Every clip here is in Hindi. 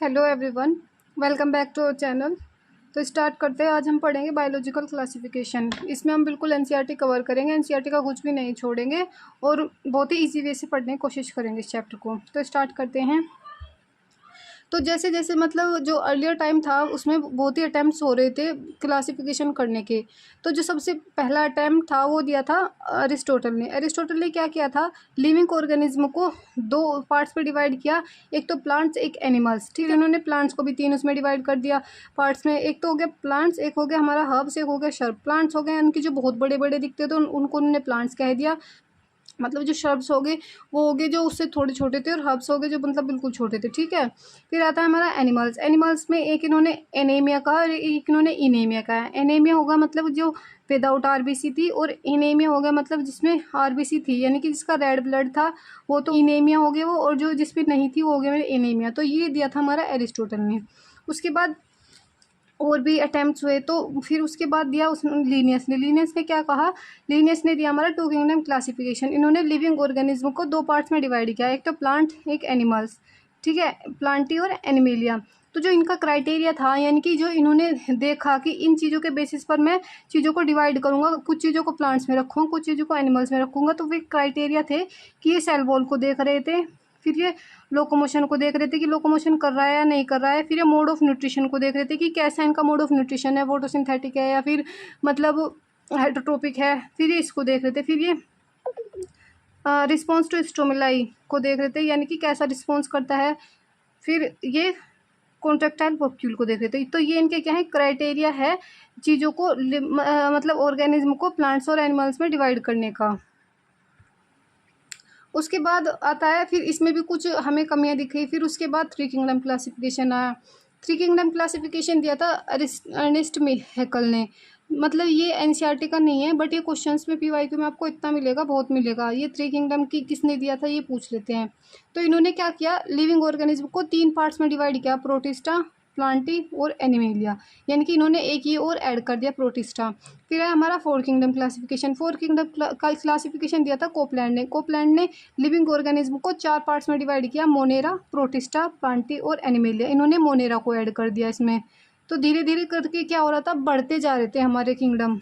Hello everyone, welcome back to our channel. तो स्टार्ट करते हैं। आज हम पढ़ेंगे बायोलॉजिकल क्लासिफिकेशन। इसमें हम बिल्कुल एनसीईआरटी कवर करेंगे, एनसीईआरटी का कुछ भी नहीं छोड़ेंगे और बहुत ही इजी वे से पढ़ने की कोशिश करेंगे इस चैप्टर को। तो स्टार्ट करते हैं। तो जैसे जैसे मतलब जो अर्लियर टाइम था उसमें बहुत ही अटैम्प्ट्स हो रहे थे क्लासिफिकेशन करने के। तो जो सबसे पहला अटैम्प्ट था वो दिया था अरिस्टोटल ने। अरिस्टोटल ने क्या किया था, लिविंग ऑर्गेनिज्म को दो पार्ट्स पे डिवाइड किया, एक तो प्लांट्स एक एनिमल्स। ठीक है, उन्होंने प्लांट्स को भी तीन उसमें डिवाइड कर दिया पार्ट्स में। एक तो हो गया प्लांट्स, एक हो गया हमारा हर्ब्स, एक हो गया शर्ब। प्लांट्स हो गए उनकी जो बहुत बड़े बड़े दिखते थे उनको उन्होंने प्लांट्स कह दिया। मतलब जो शर्ब्स हो गए वो हो गए जो उससे थोड़े छोटे थे, और हर्ब्स हो गए जो मतलब बिल्कुल छोटे थे। ठीक है, फिर आता है हमारा एनिमल्स। एनिमल्स में एक इन्होंने एनीमिया कहा और एक इन्होंने इनेमिया कहा। एनीमिया होगा मतलब जो विदाउट आरबीसी थी, और इनेमिया हो गया मतलब जिसमें आरबीसी थी, यानी कि जिसका रेड ब्लड था वो तो इनेमिया हो गया वो, और जो जिसमें नहीं थी वो हो गया मेरे एनीमिया। तो ये दिया था हमारा एरिस्टोटल ने। उसके बाद और भी अटैम्प्ट्स हुए, तो फिर उसके बाद दिया उसने लीनियस ने। लीनियस ने क्या कहा, लीनियस ने दिया हमारा टू किंगडम क्लासिफिकेशन। इन्होंने लिविंग ऑर्गेनिज्म को दो पार्ट्स में डिवाइड किया, एक तो प्लांट एक एनिमल्स। ठीक है, प्लांटी और एनिमेलिया। तो जो इनका क्राइटेरिया था, यानी कि जो इन्होंने देखा कि इन चीज़ों के बेसिस पर मैं चीज़ों को डिवाइड करूँगा, कुछ चीज़ों को प्लांट्स में रखूँगा, कुछ चीज़ों को एनिमल्स में रखूँगा। तो वे क्राइटेरिया थे कि ये सेल वॉल को देख रहे थे, फिर ये लोकोमोशन को देख रहे थे कि लोकोमोशन कर रहा है या नहीं कर रहा है, फिर ये मोड ऑफ न्यूट्रिशन को देख रहे थे कि कैसा इनका मोड ऑफ न्यूट्रिशन है, फोटोसिंथेटिक है या फिर मतलब हाइड्रोट्रोपिक है। फिर ये इसको देख रहे थे, फिर ये रिस्पॉन्स टू स्टोमिलाई को देख रहे थे, यानी कि कैसा रिस्पॉन्स करता है। फिर ये कॉन्ट्रेक्टाइल वॉक्यूल को देख रहे थे। तो ये इनके क्या है, क्राइटेरिया है चीज़ों को मतलब ऑर्गेनिज्म को प्लांट्स और एनिमल्स में डिवाइड करने का। उसके बाद आता है, फिर इसमें भी कुछ हमें कमियां दिख गई। फिर उसके बाद थ्री किंगडम क्लासिफिकेशन आया। थ्री किंगडम क्लासिफिकेशन दिया था अर्नेस्ट हैकल ने। मतलब ये एनसीईआरटी का नहीं है, बट ये क्वेश्चंस में पीवाईक्यू में आपको इतना मिलेगा, बहुत मिलेगा। ये थ्री किंगडम की किसने दिया था ये पूछ लेते हैं। तो इन्होंने क्या किया, लिविंग ऑर्गेनिज्म को तीन पार्ट्स में डिवाइड किया, प्रोटिस्टा प्लांटी और एनिमेलिया। यानी कि इन्होंने एक ये और ऐड कर दिया, प्रोटिस्टा। फिर है हमारा four kingdom classification. Four kingdom classification दिया था कोपलैंड ने। कोपलैंड ने लिविंग ऑर्गेनिज्म को चार पार्ट्स में डिवाइड किया, मोनेरा प्रोटिस्टा प्लांटी और एनिमेलिया। इन्होंने मोनेरा को ऐड कर दिया इसमें। तो धीरे धीरे करके क्या हो रहा था, बढ़ते जा रहे थे हमारे किंगडम।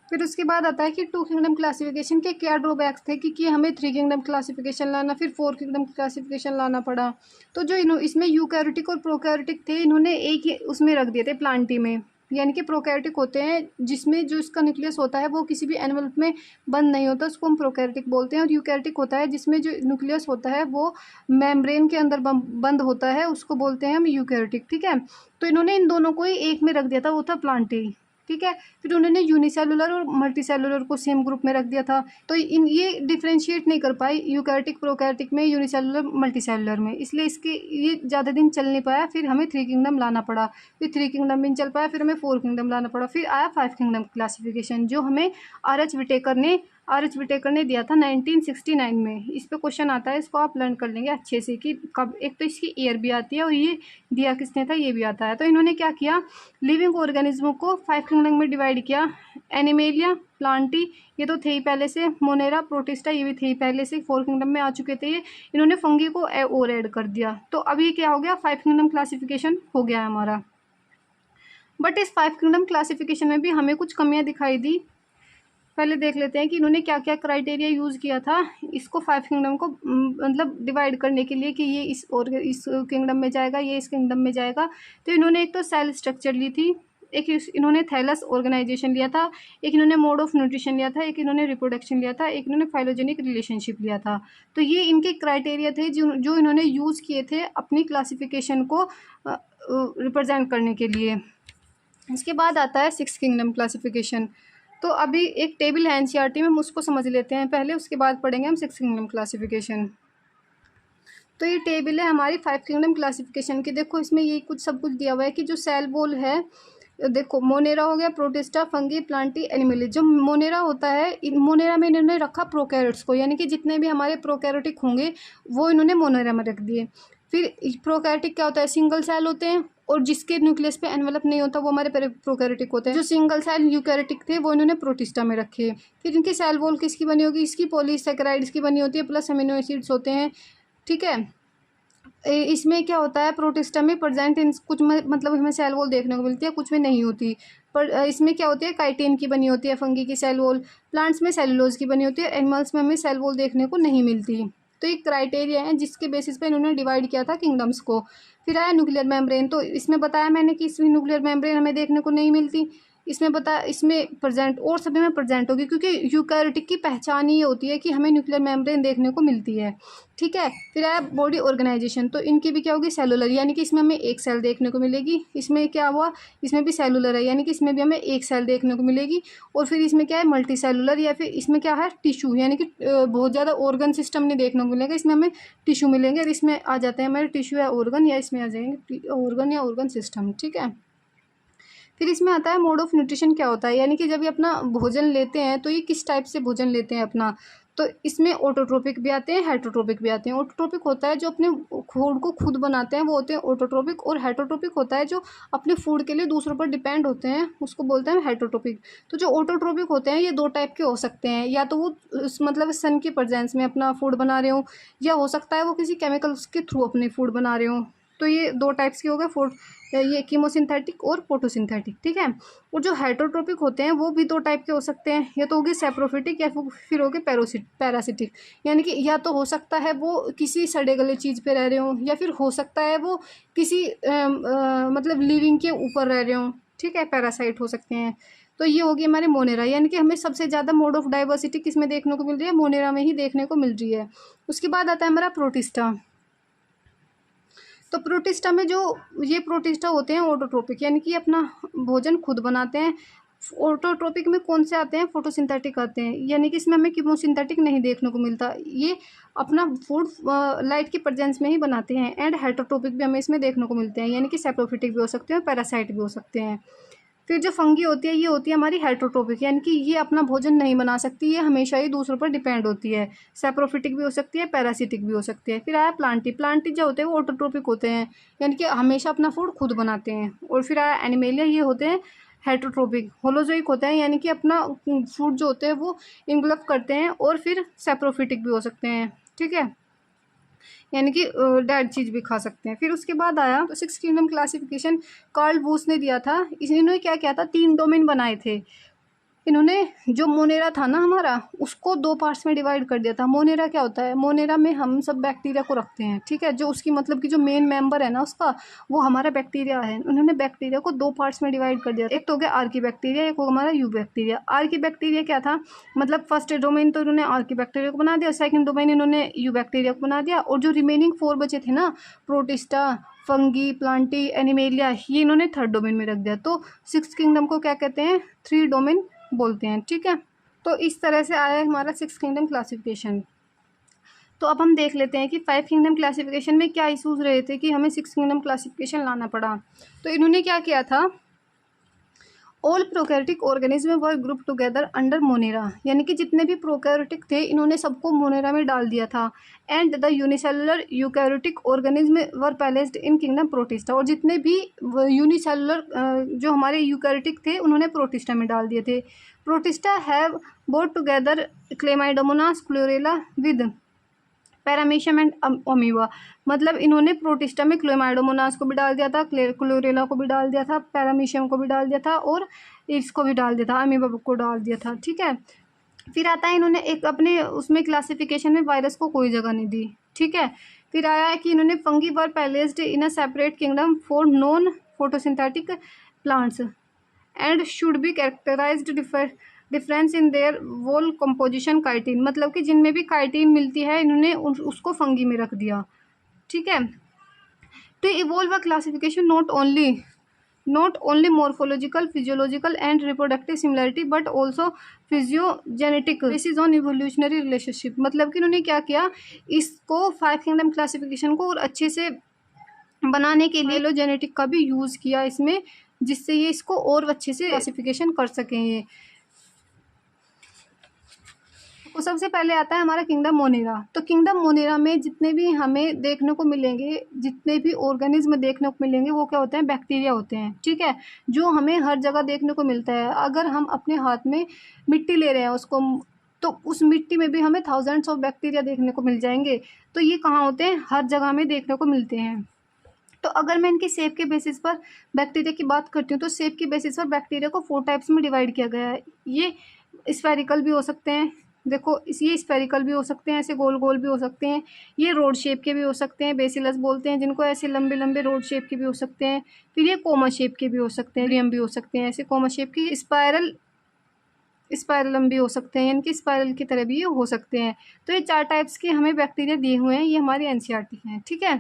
फिर उसके बाद आता है कि टू किंगडम क्लासिफिकेशन के क्या ड्रॉबैक्स थे कि हमें थ्री किंगडम क्लासिफिकेशन लाना, फिर फोर किंगडम क्लासिफिकेशन लाना पड़ा। तो जो इसमें यूकैरियोटिक और प्रोकैरियोटिक थे, इन्होंने एक ही उसमें रख दिए थे, प्लांटी में। यानी कि प्रोकैरियोटिक होते हैं जिसमें जो इसका न्यूक्लियस होता है वो किसी भी एनिमल में बंद नहीं होता, उसको हम प्रोकैरियोटिक बोलते हैं। और यूकैरियोटिक होता है जिसमें जो न्यूक्लियस होता है वो मेम्ब्रेन के अंदर बंद होता है, उसको बोलते हैं हम यूकैरियोटिक। ठीक है, तो इन्होंने इन दोनों को ही एक में रख दिया था, वो था प्लांटी। ठीक है, फिर उन्होंने यूनिसेलुलर और मल्टीसेलुलर को सेम ग्रुप में रख दिया था। तो इन ये डिफ्रेंशिएट नहीं कर पाई यूकैरियोटिक प्रोकैरियोटिक में, यूनिसेलुलर मल्टीसेलुलर में, इसलिए इसके ये ज़्यादा दिन चल नहीं पाया। फिर हमें थ्री किंगडम लाना पड़ा, फिर थ्री किंगडम भी नहीं चल पाया, फिर हमें फोर किंगडम लाना पड़ा। फिर आया फाइव किंगडम क्लासिफिकेशन, जो हमें आर एच विटेकर ने दिया था 1969 में। इस पे क्वेश्चन आता है, इसको आप लर्न कर लेंगे अच्छे से कि कब। एक तो इसकी ईयर भी आती है और ये दिया किसने था ये भी आता है। तो इन्होंने क्या किया, लिविंग ऑर्गेनिज्मों को फाइव किंगडम में डिवाइड किया। एनिमेलिया प्लांटी ये तो थे ही पहले से, मोनेरा प्रोटिस्टा ये भी थे ही पहले से, फोर किंगडम में आ चुके थे ये। इन्होंने फंगी को और ऐड कर दिया। तो अभी क्या हो गया, फाइव किंगडम क्लासिफिकेशन हो गया है हमारा। बट इस फाइव किंगडम क्लासिफिकेशन में भी हमें कुछ कमियां दिखाई दी। पहले देख लेते हैं कि इन्होंने क्या क्या क्राइटेरिया यूज़ किया था इसको फाइव किंगडम को मतलब डिवाइड करने के लिए कि ये इस किंगडम में जाएगा, ये इस किंगडम में जाएगा। तो इन्होंने एक तो सेल स्ट्रक्चर ली थी, एक इन्होंने थैलस ऑर्गेनाइजेशन लिया था, एक इन्होंने मोड ऑफ न्यूट्रिशन लिया था, एक इन्होंने रिप्रोडक्शन लिया था, एक इन्होंने फाइलोजेनिक रिलेशनशिप लिया था। तो ये इनके क्राइटेरिया थे जो इन्होंने यूज़ किए थे अपनी क्लासिफिकेशन को रिप्रेजेंट करने के लिए। इसके बाद आता है सिक्स किंगडम क्लासिफिकेशन। तो अभी एक टेबल है एनसीईआरटी में, हम उसको समझ लेते हैं पहले, उसके बाद पढ़ेंगे हम सिक्स किंगडम क्लासिफिकेशन। तो ये टेबल है हमारी फाइव किंगडम क्लासिफिकेशन की। देखो इसमें ये कुछ सब कुछ दिया हुआ है कि जो सेल वॉल है, देखो मोनेरा हो गया, प्रोटिस्टा फंगी प्लांटी एनिमली। जो मोनेरा होता है, मोनेरा में इन्होंने रखा प्रोकैरियोट्स को, यानी कि जितने भी हमारे प्रोकैरियोटिक होंगे वो इन्होंने मोनेरा में रख दिए। फिर प्रोकैरियोटिक क्या होता है, सिंगल सेल होते हैं, और जिसके न्यूक्लियस पे एनवेलप नहीं होता वो हमारे प्रोकैरियोटिक होते हैं। जो सिंगल सेल यूकैरियोटिक थे वो इन्होंने प्रोटिस्टा में रखे। फिर इनकी सेल वॉल किसकी बनी होगी, इसकी पॉलीसैकेराइड्स की बनी होती है, प्लस अमीनो एसिड्स होते हैं। ठीक है, इसमें क्या होता है, प्रोटिस्टा में प्रेजेंट इन कुछ में मतलब हमें सेल वॉल देखने को मिलती है, कुछ में नहीं होती। पर इसमें क्या होती है, काइटिन की बनी होती है, फंगी की सेल वॉल, प्लांट्स में सेलुलोज की बनी होती है, एनिमल्स में हमें सेल वॉल देखने को नहीं मिलती। तो ये क्राइटेरिया है जिसके बेसिस पे इन्होंने डिवाइड किया था किंगडम्स को। फिर आया न्यूक्लियर मेम्ब्रेन। तो इसमें बताया मैंने कि इसमें न्यूक्लियर मेम्ब्रेन हमें देखने को नहीं मिलती। इसमें बताया इसमें प्रेजेंट और सभी में प्रेजेंट होगी, क्योंकि यूकैरियोटिक की पहचान ये होती है कि हमें न्यूक्लियर मेम्ब्रेन देखने को मिलती है। ठीक है। फिर आया बॉडी ऑर्गेनाइजेशन। तो इनकी भी क्या होगी, सेलुलर, यानी कि इसमें हमें एक सेल देखने को मिलेगी। इसमें क्या हुआ, इसमें भी सेलुलर है, यानी कि इसमें भी हमें एक सेल देखने को मिलेगी। और फिर इसमें क्या है, मल्टी सेलुलर, या फिर इसमें क्या है, टिश्यू, यानी कि बहुत ज़्यादा ऑर्गन सिस्टम नहीं देखने को मिलेगा, इसमें हमें टिश्यू मिलेंगे। और इसमें आ जाते हैं हमारे टिश्यू या ऑर्गन, या इसमें आ जाएंगे ऑर्गन या ऑर्गन सिस्टम। ठीक है। फिर इसमें आता है मोड ऑफ न्यूट्रिशन क्या होता है, यानी कि जब ये अपना भोजन लेते हैं तो ये किस टाइप से भोजन लेते हैं अपना। तो इसमें ऑटोट्रोपिक भी आते हैं, हेटरोट्रोपिक भी आते हैं। ऑटोट्रोपिक होता है जो अपने फूड को खुद बनाते हैं, वो होते हैं ऑटोट्रोपिक। और हेटरोट्रोपिक होता है जो अपने फूड के लिए दूसरों पर डिपेंड होते हैं, उसको बोलते हैं हेटरोट्रोपिक। तो जो ऑटोट्रोपिक होते हैं ये दो टाइप के हो सकते हैं, या तो वो मतलब सन की प्रेजेंस में अपना फूड बना रहे हो, या हो सकता है वो किसी केमिकल्स के थ्रू अपने फूड बना रहे हो। तो ये दो टाइप्स के हो गए फूड, ये कीमोसिंथेटिक और फोटोसिंथेटिक। ठीक है। और जो हेटरोट्रोपिक होते हैं वो भी दो टाइप के हो सकते हैं, या तो होगी सेप्रोफिटिक या फिर होगी पैरासिटिक। यानी कि या तो हो सकता है वो किसी सड़े गले चीज़ पे रह रहे हो, या फिर हो सकता है वो किसी मतलब लिविंग के ऊपर रह रहे हो। ठीक है, पैरासाइट हो सकते हैं। तो ये होगी हमारे मोनेरा, यानी कि हमें सबसे ज़्यादा मोड ऑफ डाइवर्सिटी किस में देखने को मिल रही है, मोनेरा में ही देखने को मिल रही है। उसके बाद आता है हमारा प्रोटिस्टा। तो प्रोटिस्टा में जो ये प्रोटिस्टा होते हैं ऑटोट्रोपिक, यानी कि अपना भोजन खुद बनाते हैं। ऑटोट्रोपिक में कौन से आते हैं, फोटोसिंथेटिक आते हैं, यानी कि इसमें हमें कीमोसिंथेटिक नहीं देखने को मिलता, ये अपना फूड लाइट की प्रेजेंस में ही बनाते हैं। एंड हेटरोट्रोपिक भी हमें इसमें देखने को मिलते हैं, यानी कि सेप्रोफिटिक भी हो सकते हैं, पैरासाइट भी हो सकते हैं। फिर जो फंगी होती है ये होती है हमारी हेटरोट्रोपिक, यानी कि ये अपना भोजन नहीं बना सकती, ये हमेशा ही दूसरों पर डिपेंड होती है। सेप्रोफिटिक भी हो सकती है, पैरासिटिक भी हो सकती है। फिर आया प्लांटी। प्लांटी जो होते हैं वो ऑटोट्रोपिक होते हैं, यानी कि हमेशा अपना फूड खुद बनाते हैं। और फिर आया एनिमेलिया, ये होते हैं हेटरोट्रोपिक। होलोजोइक होते हैं, यानी कि अपना फूड जो होते हैं वो इनग्लफ करते हैं। और फिर सेप्रोफिटिक भी हो सकते हैं। ठीक है, यानी कि डेड चीज़ भी खा सकते हैं। फिर उसके बाद आया तो six kingdom classification Carl Woese ने दिया था। इन्होंने क्या किया था, 3 डोमेन बनाए थे इन्होंने। जो मोनेरा था ना हमारा, उसको 2 पार्ट्स में डिवाइड कर दिया था। मोनेरा क्या होता है, मोनेरा में हम सब बैक्टीरिया को रखते हैं। ठीक है, जो उसकी मतलब कि जो मेन मेंबर है ना उसका, वो हमारा बैक्टीरिया है। उन्होंने बैक्टीरिया को 2 पार्ट्स में डिवाइड कर दिया था। एक तो हो गया आर्की बैक्टीरिया, एक हो हमारा यू बैक्टीरिया। आर्की बैक्टीरिया क्या था, मतलब फर्स्ट डोमेन तो इन्होंने आर्की बैक्टीरिया को बना दिया, सेकेंड डोमेन इन्होंने यू बैक्टीरिया को बना दिया। और जो रिमेनिंग 4 बचे थे ना, प्रोटिस्टा, फंगी, प्लांटी, एनिमेलिया, ये इन्होंने थर्ड डोमेन में रख दिया। तो सिक्स किंगडम को क्या कहते हैं, 3 डोमेन बोलते हैं। ठीक है, तो इस तरह से आया है हमारा सिक्स किंगडम क्लासिफिकेशन। तो अब हम देख लेते हैं कि 5 किंगडम क्लासिफिकेशन में क्या इशूज़ रहे थे कि हमें 6 किंगडम क्लासिफिकेशन लाना पड़ा। तो इन्होंने क्या किया था, ऑल प्रोकैरियोटिक ऑर्गेनिज्म वर ग्रुप टुगेदर अंडर मोनेरा, यानी कि जितने भी प्रोकैरियोटिक थे इन्होंने सबको मोनेरा में डाल दिया था। And the unicellular eukaryotic organism were placed in kingdom protista, और जितने भी यूनिसेलुलर जो हमारे यूकैरियोटिक थे उन्होंने प्रोटिस्टा में डाल दिए थे। Protista have boat together Chlamydomonas chlorella with paramecium and amoeba, मतलब इन्होंने प्रोटिस्टा में क्लोमाइडोमोनास को भी डाल दिया था, क्लोरेला को भी डाल दिया था, पैरामीशियम को भी डाल दिया था, और इसको भी डाल दिया था, अमीबा को डाल दिया था। ठीक है, फिर आता है इन्होंने एक अपने उसमें क्लासिफिकेशन में वायरस को कोई जगह नहीं दी। ठीक है, फिर आया है कि इन्होंने fungi were placed in a separate kingdom for non photosynthetic plants and should be characterized difference in their wall composition chitin, मतलब कि जिनमें भी काइटिन मिलती है इन्होंने उसको फंगी में रख दिया। ठीक है, तो evolve a classification not only morphological, physiological and reproductive similarity but also phylogenetic basis on evolutionary relationship, मतलब कि इन्होंने क्या किया, इसको 5 किंगडम क्लासिफिकेशन को और अच्छे से बनाने के लिए जेनेटिक का भी यूज़ किया इसमें, जिससे ये इसको और अच्छे से क्लासिफिकेशन कर सकें ये। तो सबसे पहले आता है हमारा किंगडम मोनेरा। तो किंगडम मोनेरा में जितने भी हमें देखने को मिलेंगे, जितने भी ऑर्गेनिज्म देखने को मिलेंगे वो क्या होते हैं, बैक्टीरिया होते हैं। ठीक है, जो हमें हर जगह देखने को मिलता है। अगर हम अपने हाथ में मिट्टी ले रहे हैं, उसको तो उस मिट्टी में भी हमें थाउजेंड्स ऑफ बैक्टीरिया देखने को मिल जाएंगे। तो ये कहाँ होते हैं? हर जगह में देखने को मिलते हैं। तो अगर मैं इनकी शेप के बेसिस पर बैक्टीरिया की बात करती हूँ, तो शेप के बेसिस पर बैक्टीरिया को 4 टाइप्स में डिवाइड किया गया है। ये स्फेरिकल भी हो सकते हैं, देखो ये स्फेरिकल भी हो सकते हैं, ऐसे गोल गोल भी हो सकते हैं, ये रोड शेप के भी हो सकते हैं, बेसिलस बोलते हैं जिनको, ऐसे लंबे लंबे रोड शेप के भी हो सकते हैं। फिर ये कोमा शेप के भी हो सकते हैं, रियम भी हो सकते हैं, ऐसे कोमा शेप की, स्पायरलम भी हो सकते हैं, यानी कि स्पायरल की तरह भी ये हो सकते हैं। तो ये 4 टाइप्स के हमें बैक्टीरिया दिए हुए हैं, ये हमारी एनसीईआरटी हैं, ठीक है।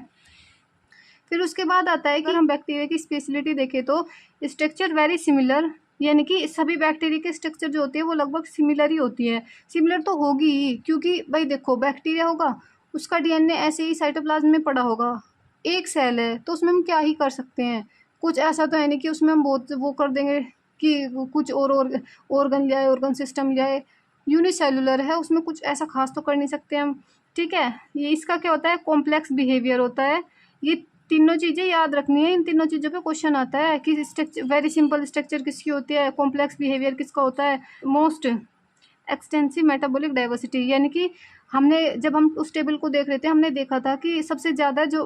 फिर उसके बाद आता है कि हम बैक्टीरिया की स्पेशलिटी देखें तो स्ट्रक्चर वेरी सिमिलर, यानी कि सभी बैक्टीरिया के स्ट्रक्चर जो होती है वो लगभग सिमिलर ही होती है। सिमिलर तो होगी ही, क्योंकि भाई देखो बैक्टीरिया होगा, उसका डीएनए ऐसे ही साइटोप्लाज्म में पड़ा होगा, एक सेल है तो उसमें हम क्या ही कर सकते हैं, कुछ ऐसा तो है नहीं कि उसमें हम बहुत वो कर देंगे कि कुछ और ऑर्गन जाए, ऑर्गन सिस्टम जाए, यूनिसेलुलर है, उसमें कुछ ऐसा खास तो कर नहीं सकते हम, ठीक है। ये इसका क्या होता है? कॉम्प्लेक्स बिहेवियर होता है। ये तीनों चीज़ें याद रखनी है, इन तीनों चीज़ों पे क्वेश्चन आता है कि स्ट्रक्चर, वेरी सिंपल स्ट्रक्चर किसकी होती है, कॉम्प्लेक्स बिहेवियर किसका होता है, मोस्ट एक्सटेंसिव मेटाबॉलिक डाइवर्सिटी, यानी कि हमने जब हम उस टेबल को देख रहे थे, हमने देखा था कि सबसे ज़्यादा जो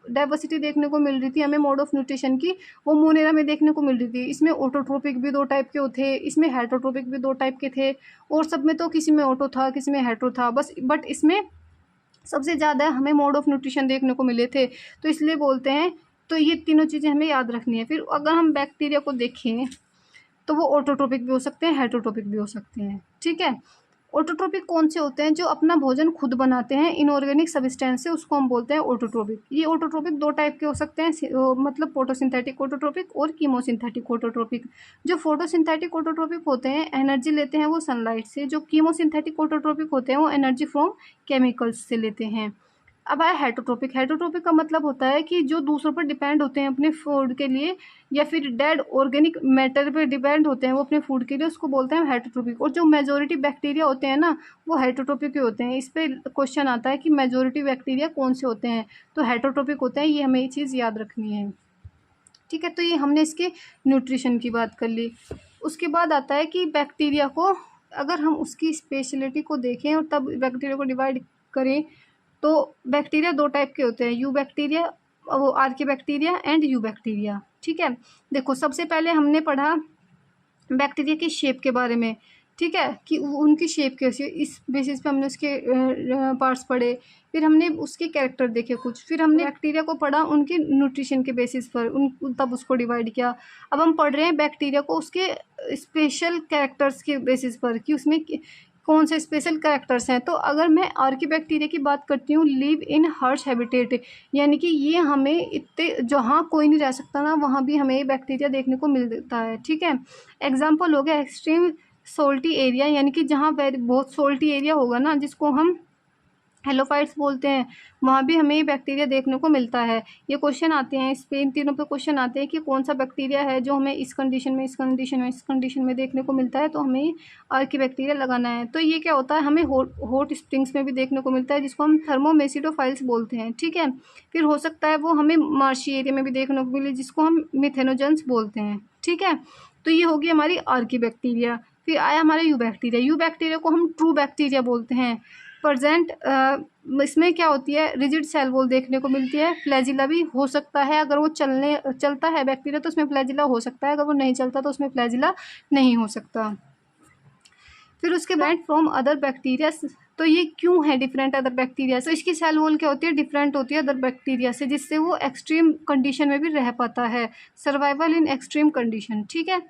डाइवर्सिटी देखने को मिल रही थी हमें मोड ऑफ न्यूट्रिशन की, वो मोनेरा में देखने को मिल रही थी। इसमें ऑटोट्रोपिक भी 2 टाइप के थे, इसमें हेटरोट्रोपिक भी 2 टाइप के थे, और सब में तो किसी में ऑटो था, किसी में हेटरो था, बस बट इसमें सबसे ज़्यादा हमें मोड ऑफ न्यूट्रिशन देखने को मिले थे, तो इसलिए बोलते हैं। तो ये तीनों चीज़ें हमें याद रखनी है। फिर अगर हम बैक्टीरिया को देखें तो वो ऑटोट्रोपिक भी हो सकते हैं, हेटरोट्रोपिक भी हो सकते हैं, ठीक है। ऑटोट्रोपिक कौन से होते हैं? जो अपना भोजन खुद बनाते हैं इनऑर्गेनिक सब्सटेंस से, उसको हम बोलते हैं ऑटोट्रोपिक। ये ऑटोट्रोपिक 2 टाइप के हो सकते हैं, मतलब फोटोसिंथेटिक ऑटोट्रोपिक और कीमोसिंथेटिक ऑटोट्रोपिक। जो फोटोसिंथेटिक ऑटोट्रोपिक होते हैं एनर्जी लेते हैं वो सनलाइट से, जो कीमोसिंथेटिक ऑटोट्रोपिक होते हैं वो एनर्जी फ्रॉम केमिकल्स से लेते हैं। अब आया हेटरोट्रोपिक। हेटरोट्रोपिक का मतलब होता है कि जो दूसरों पर डिपेंड होते हैं अपने फूड के लिए, या फिर डेड ऑर्गेनिक मैटर पे डिपेंड होते हैं वो अपने फूड के लिए, उसको बोलते हैं हेटरोट्रोपिक। और जो मेजोरिटी बैक्टीरिया होते हैं ना, वो हेटरोट्रोपिक के होते हैं। इस पे क्वेश्चन आता है कि मेजोरिटी बैक्टीरिया कौन से होते हैं, तो हेटरोट्रोपिक होते हैं, ये हमें ये चीज़ याद रखनी है, ठीक है। तो ये हमने इसके न्यूट्रिशन की बात कर ली। उसके बाद आता है कि बैक्टीरिया को अगर हम उसकी स्पेशलिटी को देखें और तब बैक्टीरिया को डिवाइड करें, तो बैक्टीरिया 2 टाइप के होते हैं, यू बैक्टीरिया, वो Archie bacteria and you bacteria, ठीक है। देखो सबसे पहले हमने पढ़ा बैक्टीरिया की शेप के बारे में, ठीक है, कि उनकी शेप कैसी है, इस बेसिस पे हमने उसके पार्ट्स पढ़े। फिर हमने उसके कैरेक्टर देखे कुछ, फिर हमने बैक्टीरिया को पढ़ा उनके न्यूट्रिशन के बेसिस पर, तब उसको डिवाइड किया। अब हम पढ़ रहे हैं बैक्टीरिया को उसके स्पेशल कैरेक्टर्स के बेसिस पर, कि उसमें कौन से स्पेशल कैरेक्टर्स हैं। तो अगर मैं आर्की बैक्टीरिया की बात करती हूँ, लिव इन हर्श हैबिटेट, यानी कि ये हमें इतने जहाँ कोई नहीं रह सकता ना, वहाँ भी हमें ये बैक्टीरिया देखने को मिलता है, ठीक है। एग्जाम्पल हो गया एक्सट्रीम सोल्टी एरिया, यानी कि जहाँ बहुत सोल्टी एरिया होगा ना, जिसको हम हेलोफाइट्स बोलते हैं, वहाँ भी हमें बैक्टीरिया देखने को मिलता है। ये क्वेश्चन आते हैं, इस पे इन तीनों पे क्वेश्चन आते हैं कि कौन सा बैक्टीरिया है जो हमें इस कंडीशन में, इस कंडीशन में, इस कंडीशन में देखने को मिलता है, तो हमें आर्की बैक्टीरिया लगाना है। तो ये क्या होता है, हमें हॉट स्प्रिंग्स में भी देखने को मिलता है, जिसको हम थर्मोमेसिडोफाइल्स बोलते हैं, ठीक है। फिर हो सकता है वो हमें मार्शी एरिया में भी देखने को मिले, जिसको हम मिथेनोजेंस बोलते हैं, ठीक है। तो ये होगी हमारी आर्की बैक्टीरिया। फिर आया हमारा यू बैक्टीरिया। यू बैक्टीरिया को हम ट्रू बैक्टीरिया बोलते हैं। प्रेजेंट इसमें क्या होती है, रिजिड सेल वॉल देखने को मिलती है, फ्लैजिला भी हो सकता है, अगर वो चलता है बैक्टीरिया तो उसमें फ्लैजिला हो सकता है, अगर वो नहीं चलता तो उसमें फ्लैजिला नहीं हो सकता। फिर उसके बाद फ्रॉम अदर बैक्टीरिया, तो ये क्यों है डिफरेंट अदर बैक्टीरिया से, इसकी सेल वॉल क्या होती है, डिफरेंट होती है अदर बैक्टीरिया से, जिससे वो एक्सट्रीम कंडीशन में भी रह पाता है, सर्वाइवल इन एक्सट्रीम कंडीशन, ठीक है।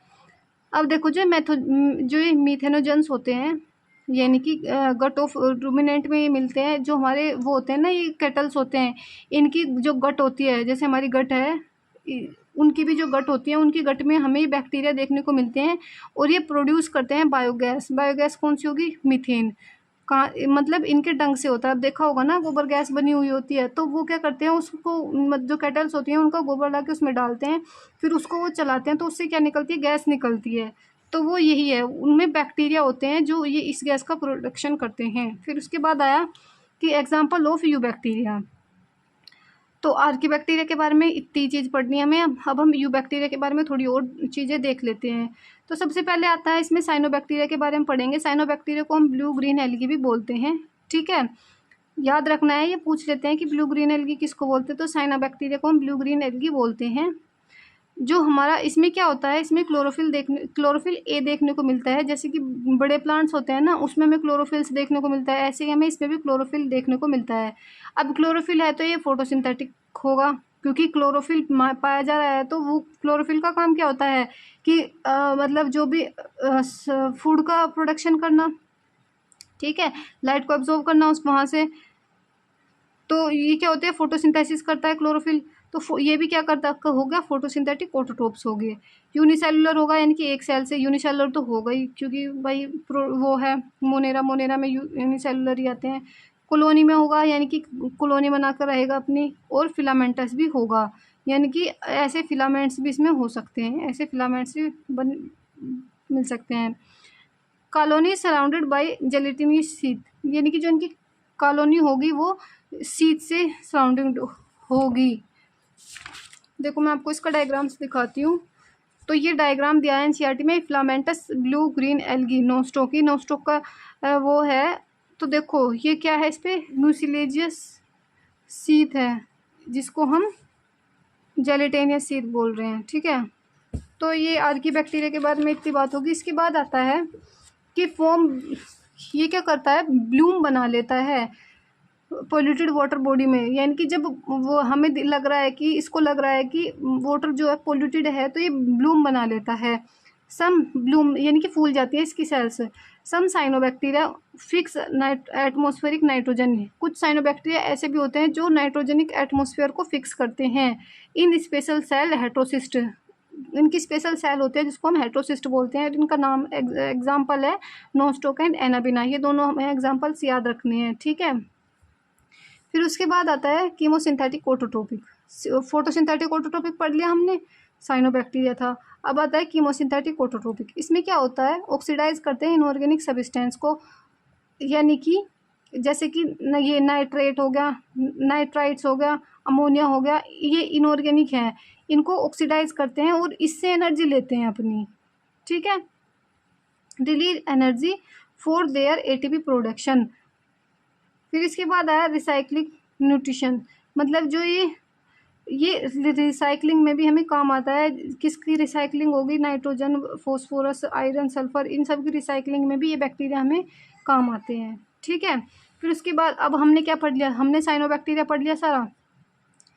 अब देखो जो ये मीथेनोजेंस होते हैं, यानी कि गट ऑफ रूमिनेंट में ये मिलते हैं, जो हमारे वो होते हैं ना, ये केटल्स होते हैं, इनकी जो गट होती है, जैसे हमारी गट है, उनकी भी जो गट होती है, उनकी गट में हमें बैक्टीरिया देखने को मिलते हैं, और ये प्रोड्यूस करते हैं बायोगैस। बायोगैस कौन सी होगी, मीथेन। कहाँ, मतलब इनके डंग से होता है, अब देखा होगा ना, गोबर गैस बनी हुई होती है, तो वो क्या करते हैं, उसको जो केटल्स होती हैं उनका गोबर ला के उसमें डालते हैं, फिर उसको वो चलाते हैं, तो उससे क्या निकलती है, गैस निकलती है। तो वो यही है, उनमें बैक्टीरिया होते हैं जो ये इस गैस का प्रोडक्शन करते हैं। फिर उसके बाद आया कि एग्जाम्पल ऑफ यू बैक्टीरिया। तो आर्की बैक्टीरिया के बारे में इतनी चीज़ पढ़नी है हमें। अब हम यू बैक्टीरिया के बारे में थोड़ी और चीज़ें देख लेते हैं। तो सबसे पहले आता है इसमें साइनोबैक्टीरिया के बारे में पढ़ेंगे। साइनोबैक्टीरिया को हम ब्लू ग्रीन एल्गी भी बोलते हैं, ठीक है, याद रखना है। ये पूछ लेते हैं कि ब्लू ग्रीन एल्गी किसको बोलते हैं, तो साइनोबैक्टीरिया को हम ब्लू ग्रीन एल्गी बोलते हैं। जो हमारा इसमें क्या होता है, इसमें क्लोरोफिल ए देखने को मिलता है। जैसे कि बड़े प्लांट्स होते हैं ना, उसमें हमें क्लोरोफिल्स देखने को मिलता है, ऐसे ही हमें इसमें भी क्लोरोफिल देखने को मिलता है। अब क्लोरोफिल है तो ये फोटोसिंथेटिक होगा, क्योंकि क्लोरोफिल पाया जा रहा है। तो वो क्लोरोफिल का काम क्या होता है कि मतलब जो भी फूड का प्रोडक्शन करना, ठीक है, लाइट को एब्जॉर्ब करना उस वहाँ से। तो ये क्या होता है, फोटोसिंथेसिस करता है क्लोरोफिल। तो ये भी क्या करता हो गया, फोटोसिंथेटिक ऑटोट्रोप्स हो गए। यूनिसेलुलर होगा, यानी कि एक सेल से। यूनिसेलुलर तो होगा ही, क्योंकि भाई वो है मोनेरा में यूनिसेलुलर ही आते हैं। कॉलोनी में होगा, यानी कि कॉलोनी बनाकर रहेगा अपनी। और फिलामेंटस भी होगा, यानी कि ऐसे फिलामेंट्स भी इसमें हो सकते हैं, ऐसे फिलामेंट्स भी मिल सकते हैं। Colony surrounded by gelatinous sheath, यानी कि जो इनकी कॉलोनी होगी वो शीथ से सराउंडिंग होगी। देखो मैं आपको इसका डायग्राम्स दिखाती हूँ। तो ये डायग्राम दिया है एनसीईआरटी में, filamentous blue green algae Nostoc का वो है। तो देखो ये क्या है, इस पर म्यूसिलेजियस शीथ है, जिसको हम जेलेटिनस शीथ बोल रहे हैं, ठीक है। तो ये आर्की बैक्टीरिया के बारे में इतनी बात होगी। इसके बाद आता है कि फॉर्म, ये क्या करता है, ब्लूम बना लेता है पोल्यूटेड वाटर बॉडी में। यानी कि जब वो हमें लग रहा है कि इसको लग रहा है कि वाटर जो है पोल्यूटेड है, तो ये ब्लूम बना लेता है। सम ब्लूम यानी कि फूल जाती है इसकी सेल्स। सम साइनोबैक्टीरिया फिक्स एटमॉस्फेरिक नाइट्रोजन, कुछ साइनोबैक्टीरिया ऐसे भी होते हैं जो नाइट्रोजनिक एटमॉस्फेयर को फिक्स करते हैं। इन स्पेशल सेल हेट्रोसिस्ट, इनकी स्पेशल सेल होते हैं जिसको हम हेट्रोसिस्ट बोलते हैं। इनका नाम एग्जाम्पल है नोस्टोक एंड एनाबिना। ये दोनों हमें एग्जाम्पल्स याद रखने हैं, ठीक है। फिर उसके बाद आता है कीमोसिंथेटिक ऑटोट्रोपिक। फोटोसिंथेटिक ऑटोट्रोपिक पढ़ लिया हमने, साइनोबैक्टीरिया था। अब आता है कीमोसिंथेटिक ऑटोट्रोपिक। इसमें क्या होता है, ऑक्सीडाइज करते हैं इनऑर्गेनिक सब्सटेंस को, यानी कि जैसे कि ये नाइट्रेट हो गया, नाइट्राइट्स हो गया, अमोनिया हो गया, ये इनऑर्गेनिक है। इनको ऑक्सीडाइज करते हैं और इससे एनर्जी लेते हैं अपनी, ठीक है, release energy for their ATP production. फिर इसके बाद आया रिसाइक्लिंग न्यूट्रिशन, मतलब जो ये रिसाइकलिंग में भी हमें काम आता है। किसकी रिसाइकलिंग होगी, नाइट्रोजन, फॉस्फोरस, आयरन, सल्फर, इन सब की रिसाइकलिंग में भी ये बैक्टीरिया हमें काम आते हैं, ठीक है। फिर उसके बाद अब हमने क्या पढ़ लिया, हमने साइनोबैक्टीरिया पढ़ लिया सारा।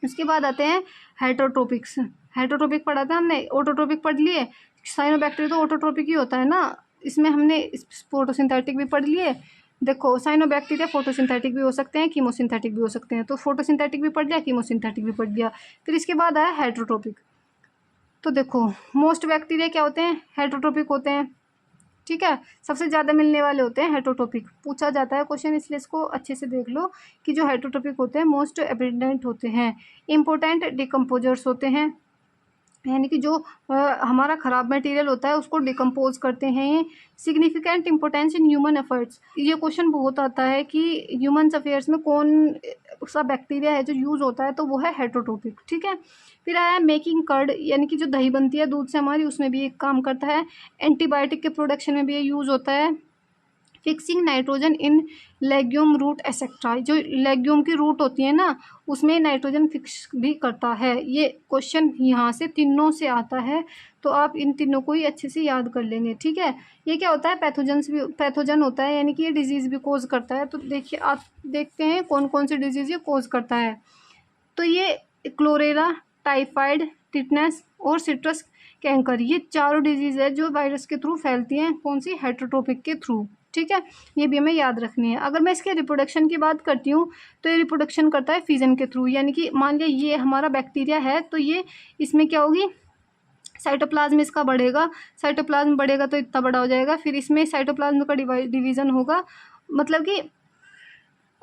उसके बाद आते हैं हेटरोट्रोपिक्स। हेटरोट्रोपिक पढ़ा था हमने, ऑटोट्रोपिक पढ़ लिए। साइनोबैक्टीरिया तो ऑटोट्रोपिक ही होता है ना, इसमें हमने फोटोसिंथेटिक भी पढ़ लिए। देखो साइनोबैक्टीरिया फोटोसिंथेटिक भी हो सकते हैं, कीमोसिंथेटिक भी हो सकते हैं। तो फोटोसिंथेटिक भी पढ़ लिया, कीमोसिंथेटिक भी पढ़ लिया। फिर इसके बाद आया हेटरोट्रोपिक। तो देखो मोस्ट बैक्टीरिया क्या होते हैं, हेटरोट्रोपिक होते हैं, ठीक है, सबसे ज़्यादा मिलने वाले होते हैं हेटरोट्रोपिक। पूछा जाता है क्वेश्चन, इसलिए इसको अच्छे से देख लो कि जो हेटरोट्रोपिक होते हैं मोस्ट एबिडेंट होते हैं। इम्पोर्टेंट डिकम्पोजर्स होते हैं, यानी कि जो हमारा ख़राब मटेरियल होता है उसको डिकम्पोज करते हैं। Significant importance in human efforts, ये क्वेश्चन बहुत आता है कि ह्यूमन अफेयर्स में कौन सा बैक्टीरिया है जो यूज़ होता है, तो वो है हेटरोट्रोपिक, ठीक है। फिर आया मेकिंग कर्ड, यानी कि जो दही बनती है दूध से हमारी, उसमें भी एक काम करता है। एंटीबायोटिक के प्रोडक्शन में भी ये यूज़ होता है। Fixing nitrogen in legume root etcetera, जो लेग्यूम की रूट होती है ना, उसमें नाइट्रोजन फिक्स भी करता है। ये क्वेश्चन यहाँ से तीनों से आता है, तो आप इन तीनों को ही अच्छे से याद कर लेंगे, ठीक है। ये क्या होता है, पैथोजन होता है, यानी कि ये डिजीज़ भी कोज करता है। तो देखिए आप देखते हैं कौन कौन सी डिजीज़ ये कोज करता है। तो ये क्लोरेला, टाइफाइड, टिटनेस और सिट्रस कैंकर, ये चारों डिजीज़ है जो वायरस के थ्रू फैलती हैं। कौन सी, हेटरोट्रोपिक के थ्रू, ठीक है। ये भी हमें याद रखनी है। अगर मैं इसके रिप्रोडक्शन की बात करती हूँ तो ये रिप्रोडक्शन करता है फिजन के थ्रू, यानी कि मान लिया ये हमारा बैक्टीरिया है, तो ये इसमें क्या होगी, साइटोप्लाज्म इसका बढ़ेगा। साइटोप्लाज्म बढ़ेगा तो इतना बड़ा हो जाएगा, फिर इसमें साइटोप्लाज्म का डिवीज़न होगा, मतलब कि,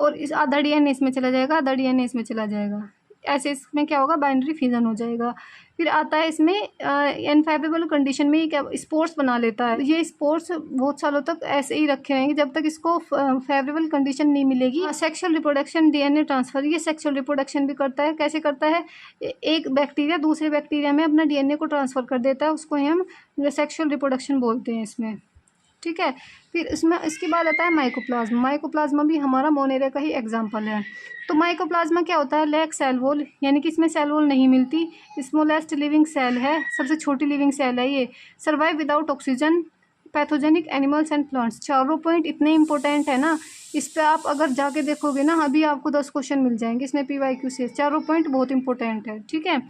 और इस आधा DNA इसमें चला जाएगा, आधा DNA इसमें चला जाएगा, ऐसे इसमें क्या होगा, बाइनरी फिजन हो जाएगा। फिर आता है इसमें अनफेवरेबल कंडीशन में ये क्या स्पोर्स बना लेता है। ये स्पोर्स बहुत सालों तक ऐसे ही रखे रहेंगे जब तक इसको फेवरेबल कंडीशन नहीं मिलेगी। सेक्सुअल रिप्रोडक्शन, डीएनए ट्रांसफर, ये सेक्सुअल रिप्रोडक्शन भी करता है। कैसे करता है, एक बैक्टीरिया दूसरे बैक्टीरिया में अपना डीएनए को ट्रांसफ़र कर देता है, उसको हम सेक्सुअल रिप्रोडक्शन बोलते हैं इसमें, ठीक है। फिर इसमें इसके बाद आता है माइकोप्लाज्मा। माइकोप्लाज्मा भी हमारा मोनेरिया का ही एग्जाम्पल है। तो माइकोप्लाज्मा क्या होता है, लैक सेल वॉल, यानी कि इसमें सेल वॉल नहीं मिलती, स्मॉलेस्ट लिविंग सेल है, सबसे छोटी लिविंग सेल है ये। Survive without oxygen, pathogenic animals and plants. चारों पॉइंट इतने इंपॉर्टेंट है ना, इस पर आप अगर जाके देखोगे ना, अभी आपको 10 क्वेश्चन मिल जाएंगे इसमें PYQ से। चारों पॉइंट बहुत इंपॉर्टेंट है, ठीक है।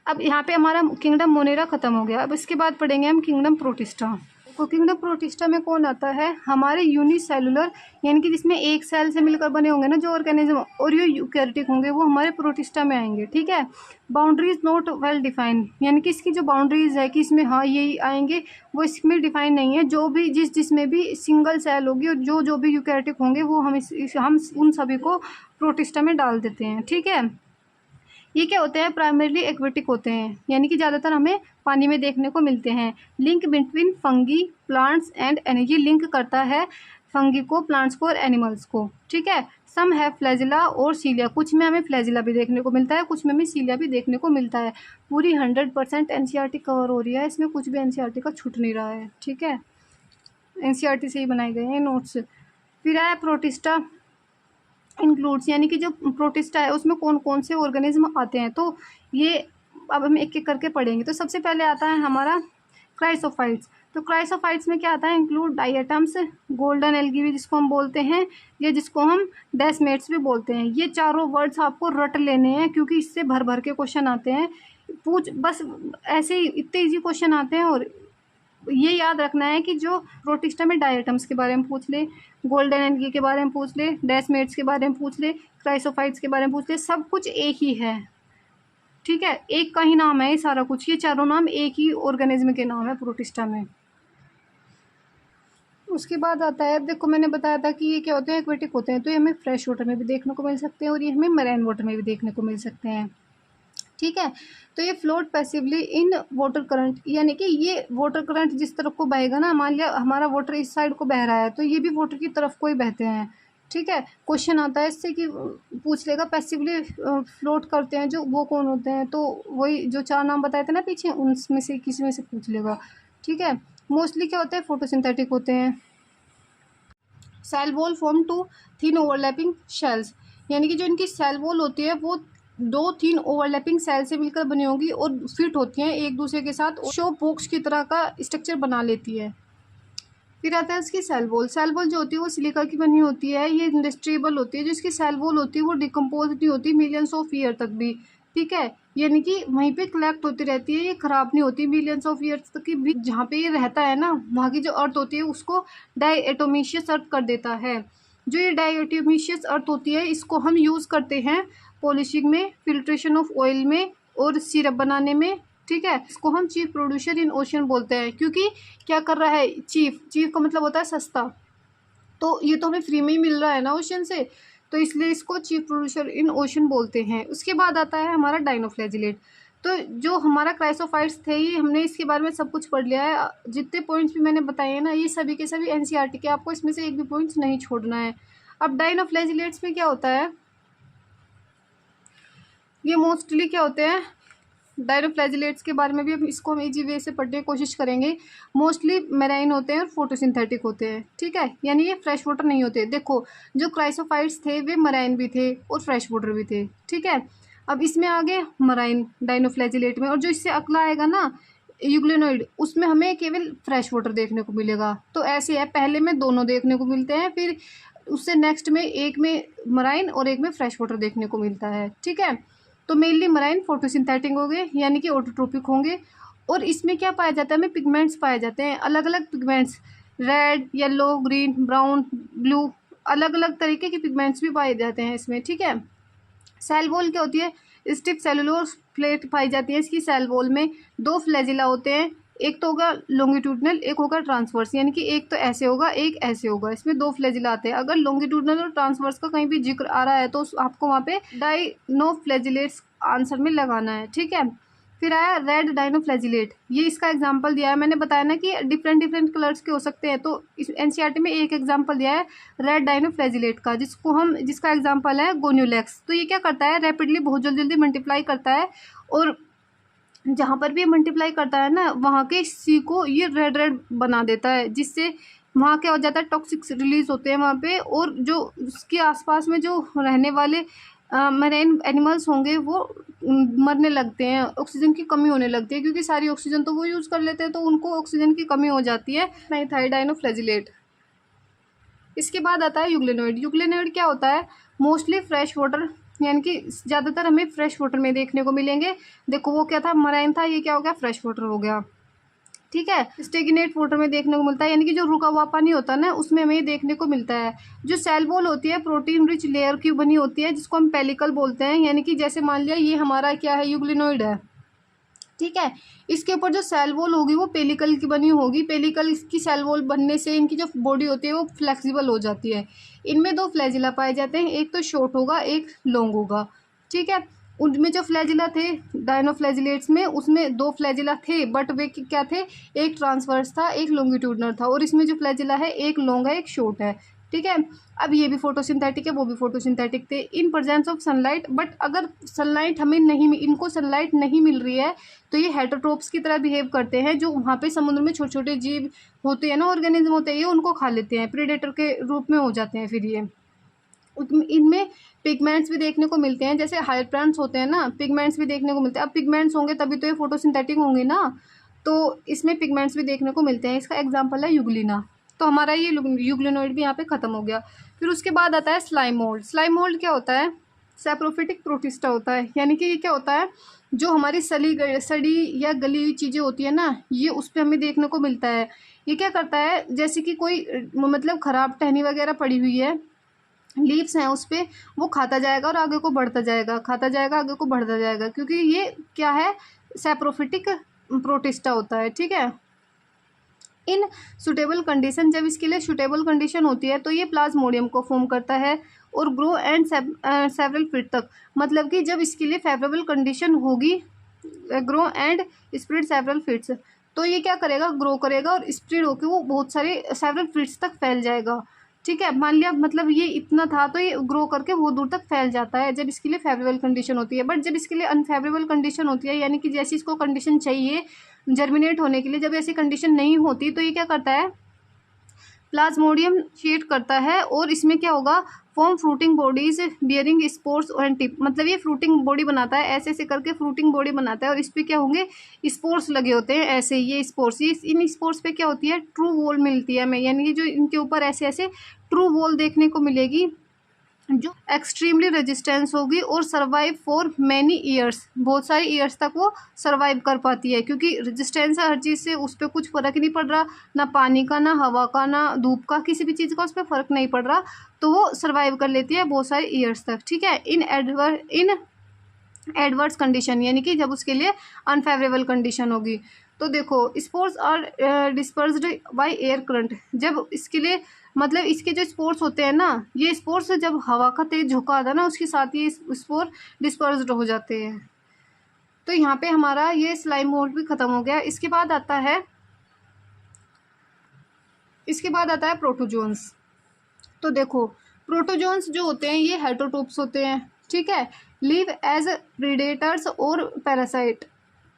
अब यहाँ पे हमारा किंगडम मोनेरा खत्म हो गया। अब इसके बाद पढ़ेंगे हम किंगडम प्रोटिस्टा। तो किंगडम प्रोटिस्टा में कौन आता है, हमारे यूनिसेलुलर, यानी कि जिसमें एक सेल से मिलकर बने होंगे ना जो ऑर्गेनिज्म, और ये यूकैरियोटिक होंगे, वो हमारे प्रोटिस्टा में आएंगे, ठीक है। बाउंड्रीज नॉट वेल डिफाइंड, यानी कि इसकी जो बाउंड्रीज है कि इसमें हाँ यही आएंगे, वो इसमें डिफाइन नहीं है। जो भी जिसमें भी सिंगल सेल होगी और जो भी यूकैरियोटिक होंगे वो हम उन सभी को प्रोटिस्टा में डाल देते हैं, ठीक है। ये क्या होते हैं, प्राइमरीली एक्वेटिक होते हैं, यानी कि ज़्यादातर हमें पानी में देखने को मिलते हैं। Link between fungi, plants and energy, link करता है फंगी को, प्लांट्स को और एनिमल्स को, ठीक है। सम है फ्लैजिला और सीलिया, कुछ में हमें फ्लैजिला भी देखने को मिलता है, कुछ में हमें सीलिया भी देखने को मिलता है। पूरी 100% NCERT कवर हो रही है, इसमें कुछ भी NCERT का छूट नहीं रहा है, ठीक है। NCERT से ही बनाए गए हैं नोट्स। फिर आया प्रोटिस्टा इंक्लूड्स, यानी कि जो प्रोटिस्टा है उसमें कौन कौन से ऑर्गेनिज्म आते हैं, तो ये अब हम एक एक करके पढ़ेंगे। तो सबसे पहले आता है हमारा क्राइसोफाइट्स। तो क्राइसोफाइट्स में क्या आता है, इंक्लूड डायटम्स, गोल्डन एल्गी भी जिसको हम बोलते हैं, या जिसको हम डेस्मेट्स भी बोलते हैं। ये चारों वर्ड्स आपको रट लेने हैं क्योंकि इससे भर भर के क्वेश्चन आते हैं। बस ऐसे ही इतने ईजी क्वेश्चन आते हैं। और ये याद रखना है कि जो प्रोटिस्टा में डायटम्स के बारे में पूछ ले, गोल्डन एल्गी के बारे में पूछ ले, डेस्मेट्स के बारे में पूछ ले, क्राइसोफाइट्स के बारे में पूछ ले, सब कुछ एक ही है, ठीक है। एक का ही नाम है ये सारा कुछ, ये चारों नाम एक ही ऑर्गेनिज्म के नाम है प्रोटिस्टा में। उसके बाद आता है, देखो मैंने बताया था कि ये क्या होते हैं, एक्वेटिक होते हैं, तो ये हमें फ्रेश वाटर में भी देखने को मिल सकते हैं और ये हमें मरीन वाटर में भी देखने को मिल सकते हैं, ठीक है। तो ये float passively in water current, यानी कि ये वाटर करंट जिस तरफ को बहेगा ना, मान लिया हमारा वाटर इस साइड को बह रहा है तो ये भी वाटर की तरफ को ही बहते हैं, ठीक है। क्वेश्चन आता है इससे कि पूछ लेगा पैसिवली फ्लोट करते हैं जो, वो कौन होते हैं, तो वही जो 4 नाम बताए थे ना पीछे, उनमें से किसी में से पूछ लेगा, ठीक है। मोस्टली क्या होते हैं, फोटोसिंथेटिक होते हैं। Cell wall form two thin overlapping shells, यानी कि जो इनकी सेल वॉल होती है वो 2 थिन ओवरलैपिंग सेल से मिलकर बनी होगी और फिट होती हैं एक दूसरे के साथ, शो बॉक्स की तरह का स्ट्रक्चर बना लेती है। फिर आता है इसकी सेल वॉल। सेल वॉल जो होती है वो सिलिका की बनी होती है, ये इंडस्ट्रिएबल होती है। जो इसकी सेल वॉल होती है वो डिकम्पोज नहीं होती मिलियंस ऑफ ईयर तक भी, ठीक है, यानी कि वहीं पे कलेक्ट होती रहती है, ये ख़राब नहीं होती मिलियंस ऑफ ईयर्स तक की भी। जहाँ पे ये रहता है ना, वहाँ की जो अर्थ होती है उसको डायएटोमिशियस अर्थ कर देता है। जो ये डायएटोमिशियस अर्थ होती है इसको हम यूज़ करते हैं पॉलिशिंग में, फिल्ट्रेशन ऑफ ऑयल में और सिरप बनाने में, ठीक है। इसको हम चीफ प्रोड्यूसर इन ओशन बोलते हैं, क्योंकि क्या कर रहा है, चीफ का मतलब होता है सस्ता, तो ये तो हमें फ्री में ही मिल रहा है ना ओशन से, तो इसलिए इसको चीफ प्रोड्यूसर इन ओशन बोलते हैं। उसके बाद आता है हमारा डाइनोफ्लैजिलेट। तो जो हमारा क्राइसोफाइट्स थे ये हमने इसके बारे में सब कुछ पढ़ लिया है। जितने पॉइंट्स भी मैंने बताए हैं ना, ये सभी के सभी NCERT के, आपको इसमें से एक भी पॉइंट्स नहीं छोड़ना है। अब डाइनोफ्लैजिलेट्स में क्या होता है, ये मोस्टली क्या होते हैं, डायरोफ्लैजिलेट्स के बारे में भी इसको हम इजी वे से पढ़ने की कोशिश करेंगे। मोस्टली मेराइन होते हैं और फोटोसिंथेटिक होते हैं, ठीक है, यानी ये फ्रेश वाटर नहीं होते। देखो जो क्राइसोफाइट्स थे वे मेराइन भी थे और फ्रेश वाटर भी थे, ठीक है। अब इसमें आगे मराइन डाइनोफ्लैजिलेट में, और जो इससे अगला आएगा ना यूग्लिनोइड, उसमें हमें केवल फ्रेश वाटर देखने को मिलेगा। तो ऐसे है, पहले में दोनों देखने को मिलते हैं, फिर उससे नेक्स्ट में एक में मराइन और एक में फ्रेश वाटर देखने को मिलता है, ठीक है। तो मेनली मराइन फोटोसिंथेटिक होंगे, यानी कि ऑटोट्रोपिक होंगे। और इसमें क्या पाया जाता है, हमें पिगमेंट्स पाए जाते हैं, अलग अलग pigments, red, yellow, green, brown, blue, अलग अलग तरीके के पिगमेंट्स भी पाए जाते हैं इसमें, ठीक है। सेल वॉल क्या होती है, स्टिफ सेलुलोज प्लेट पाई जाती है इसकी सेल वॉल में। 2 फ्लैजिला होते हैं, एक तो होगा लॉन्गिट्यूडनल, एक होगा ट्रांसवर्स, यानी कि एक तो ऐसे होगा एक ऐसे होगा। इसमें 2 फ्लैजिला आते हैं। अगर लॉन्गिट्यूडनल और ट्रांसवर्स का कहीं भी जिक्र आ रहा है तो आपको वहाँ पे डाइनोफ्लैजिलेट्स आंसर में लगाना है, ठीक है। फिर आया रेड डाइनोफ्लैजिलेट, ये इसका एग्जाम्पल दिया है। मैंने बताया ना कि डिफरेंट डिफरेंट कलर्स के हो सकते हैं, तो इस एनसीईआरटी में एक एग्जाम्पल दिया है रेड डाइनोफ्लैजिलेट का, जिसका एग्जाम्पल है गोन्यूलैक्स। तो ये क्या करता है, रैपिडली बहुत जल्दी जल्दी मल्टीप्लाई करता है, और जहाँ पर भी मल्टीप्लाई करता है ना वहाँ के सी को ये रेड रेड बना देता है, जिससे वहाँ क्या हो जाता है, टॉक्सिक्स रिलीज होते हैं वहाँ पे, और जो उसके आसपास में जो रहने वाले मरीन एनिमल्स होंगे वो मरने लगते हैं, ऑक्सीजन की कमी होने लगती है, क्योंकि सारी ऑक्सीजन तो वो यूज़ कर लेते हैं, तो उनको ऑक्सीजन की कमी हो जाती है। डाइनोफ्लैजिलेट। इसके बाद आता है यूग्लेनोइड। यूग्लेनोइड क्या होता है, मोस्टली फ्रेश वाटर, यानी कि ज़्यादातर हमें फ्रेश वाटर में देखने को मिलेंगे। देखो वो क्या था, मराइन था, ये क्या हो गया, फ्रेश वाटर हो गया, ठीक है। स्टेगनेट वाटर में देखने को मिलता है, यानी कि जो रुका हुआ पानी होता है ना उसमें हमें देखने को मिलता है। जो सेल वॉल होती है प्रोटीन रिच लेयर की बनी होती है, जिसको हम पेलिकल बोलते हैं, यानी कि जैसे मान लिया ये हमारा क्या है, यूग्लिनोइड है, ठीक है। इसके ऊपर जो सेल वॉल होगी वो पेलिकल की बनी होगी। पेलिकल की सेल वॉल बनने से इनकी जो बॉडी होती है वो फ्लेक्सिबल हो जाती है। इनमें 2 फ्लैजिला पाए जाते हैं, एक तो शॉर्ट होगा एक लॉन्ग होगा, ठीक है। उनमें जो फ्लैजिला थे डायनोफ्लैजिलेट्स में, उसमें 2 फ्लैजिला थे, बट वे क्या थे, एक ट्रांसवर्स था एक लॉन्गिट्यूडनल था, और इसमें जो फ्लैजिला है एक लॉन्ग है एक शॉर्ट है, ठीक है। अब ये भी फोटोसिंथेटिक है वो भी फोटोसिंथेटिक थे in presence of sunlight. But अगर सनलाइट हमें नहीं, इनको सनलाइट नहीं मिल रही है तो ये हेटरोट्रोप्स की तरह बिहेव करते हैं, जो वहाँ पे समुद्र में छोटे छोटे जीव होते हैं ना, ऑर्गेनिज्म होते हैं, ये उनको खा लेते हैं, प्रेडेटर के रूप में हो जाते हैं। फिर ये इनमें पिगमेंट्स भी देखने को मिलते हैं, जैसे हायर प्लांट्स होते हैं ना, पिगमेंट्स भी देखने को मिलते हैं। अब पिगमेंट्स होंगे तभी तो ये फोटोसिंथेटिक होंगे ना, तो इसमें पिगमेंट्स भी देखने को मिलते हैं। इसका एग्जाम्पल है यूग्लिना। तो हमारा ये यूग्लिनोइड भी यहाँ पे ख़त्म हो गया। फिर उसके बाद आता है स्लाइम मोल्ड। स्लाइम मोल्ड क्या होता है, सैप्रोफिटिक प्रोटिस्टा होता है, यानी कि ये क्या होता है, जो हमारी सड़ी या गली हुई चीज़ें होती है ना, ये उस पर हमें देखने को मिलता है। ये क्या करता है, जैसे कि कोई मतलब ख़राब टहनी वगैरह पड़ी हुई है, लीव्स हैं उस पर, वो खाता जाएगा और आगे को बढ़ता जाएगा, खाता जाएगा आगे को बढ़ता जाएगा, क्योंकि ये क्या है, सैप्रोफिटिक प्रोटिस्टा होता है, ठीक है। इन सुटेबल कंडीशन, जब इसके लिए सुटेबल कंडीशन होती है तो ये प्लाज्मोडियम को फॉर्म करता है और ग्रो एंड सेवरल फीट तक, मतलब कि जब इसके लिए फेवरेबल कंडीशन होगी, grow and spread several feets, तो ये क्या करेगा, ग्रो करेगा और स्प्रेड होकर वो बहुत सारे सेवरल फीट्स तक फैल जाएगा, ठीक है। मान लिया मतलब ये इतना था तो ये ग्रो करके बहुत दूर तक फैल जाता है जब इसके लिए फेवरेबल कंडीशन होती है। बट जब इसके लिए अनफेवरेबल कंडीशन होती है, यानी कि जैसी इसको कंडीशन चाहिए जर्मिनेट होने के लिए, जब ऐसी कंडीशन नहीं होती तो ये क्या करता है, प्लाज्मोडियम शेड करता है, और इसमें क्या होगा, form fruiting bodies bearing spores and tip, मतलब ये फ्रूटिंग बॉडी बनाता है, ऐसे ऐसे करके फ्रूटिंग बॉडी बनाता है, और इस पर क्या होंगे, स्पोर्स लगे होते हैं ऐसे, ये स्पोर्स, ये इन स्पोर्स पे क्या होती है, ट्रू वॉल मिलती है हमें, यानी कि जो इनके ऊपर ऐसे ऐसे ट्रू वॉल देखने को मिलेगी, जो एक्सट्रीमली रेजिस्टेंस होगी और सर्वाइव फॉर मैनी ईयर्स, बहुत सारे ईयर्स तक वो सर्वाइव कर पाती है, क्योंकि रेजिस्टेंस है हर चीज़ से, उस पर कुछ फ़र्क ही नहीं पड़ रहा, ना पानी का ना हवा का ना धूप का, किसी भी चीज़ का उस पर फ़र्क नहीं पड़ रहा, तो वो सर्वाइव कर लेती है बहुत सारे ईयर्स तक, ठीक है। इन एडवर्स कंडीशन, यानी कि जब उसके लिए अनफेवरेबल कंडीशन होगी, तो देखो spores are dispersed by air current, जब इसके लिए मतलब इसके जो स्पोर्स होते हैं ना, ये स्पोर्स जब हवा का तेज झोंका आता है ना उसके साथ ये स्पोर डिस्पर्स्ड हो जाते हैं। तो यहाँ पे हमारा ये स्लाइम मोल्ड भी खत्म हो गया। इसके बाद आता है प्रोटोजोन्स। तो देखो प्रोटोजोन्स जो होते हैं ये हेटरोट्रोप्स होते हैं, ठीक है, लिव एज प्रीडेटर्स और पैरासाइट।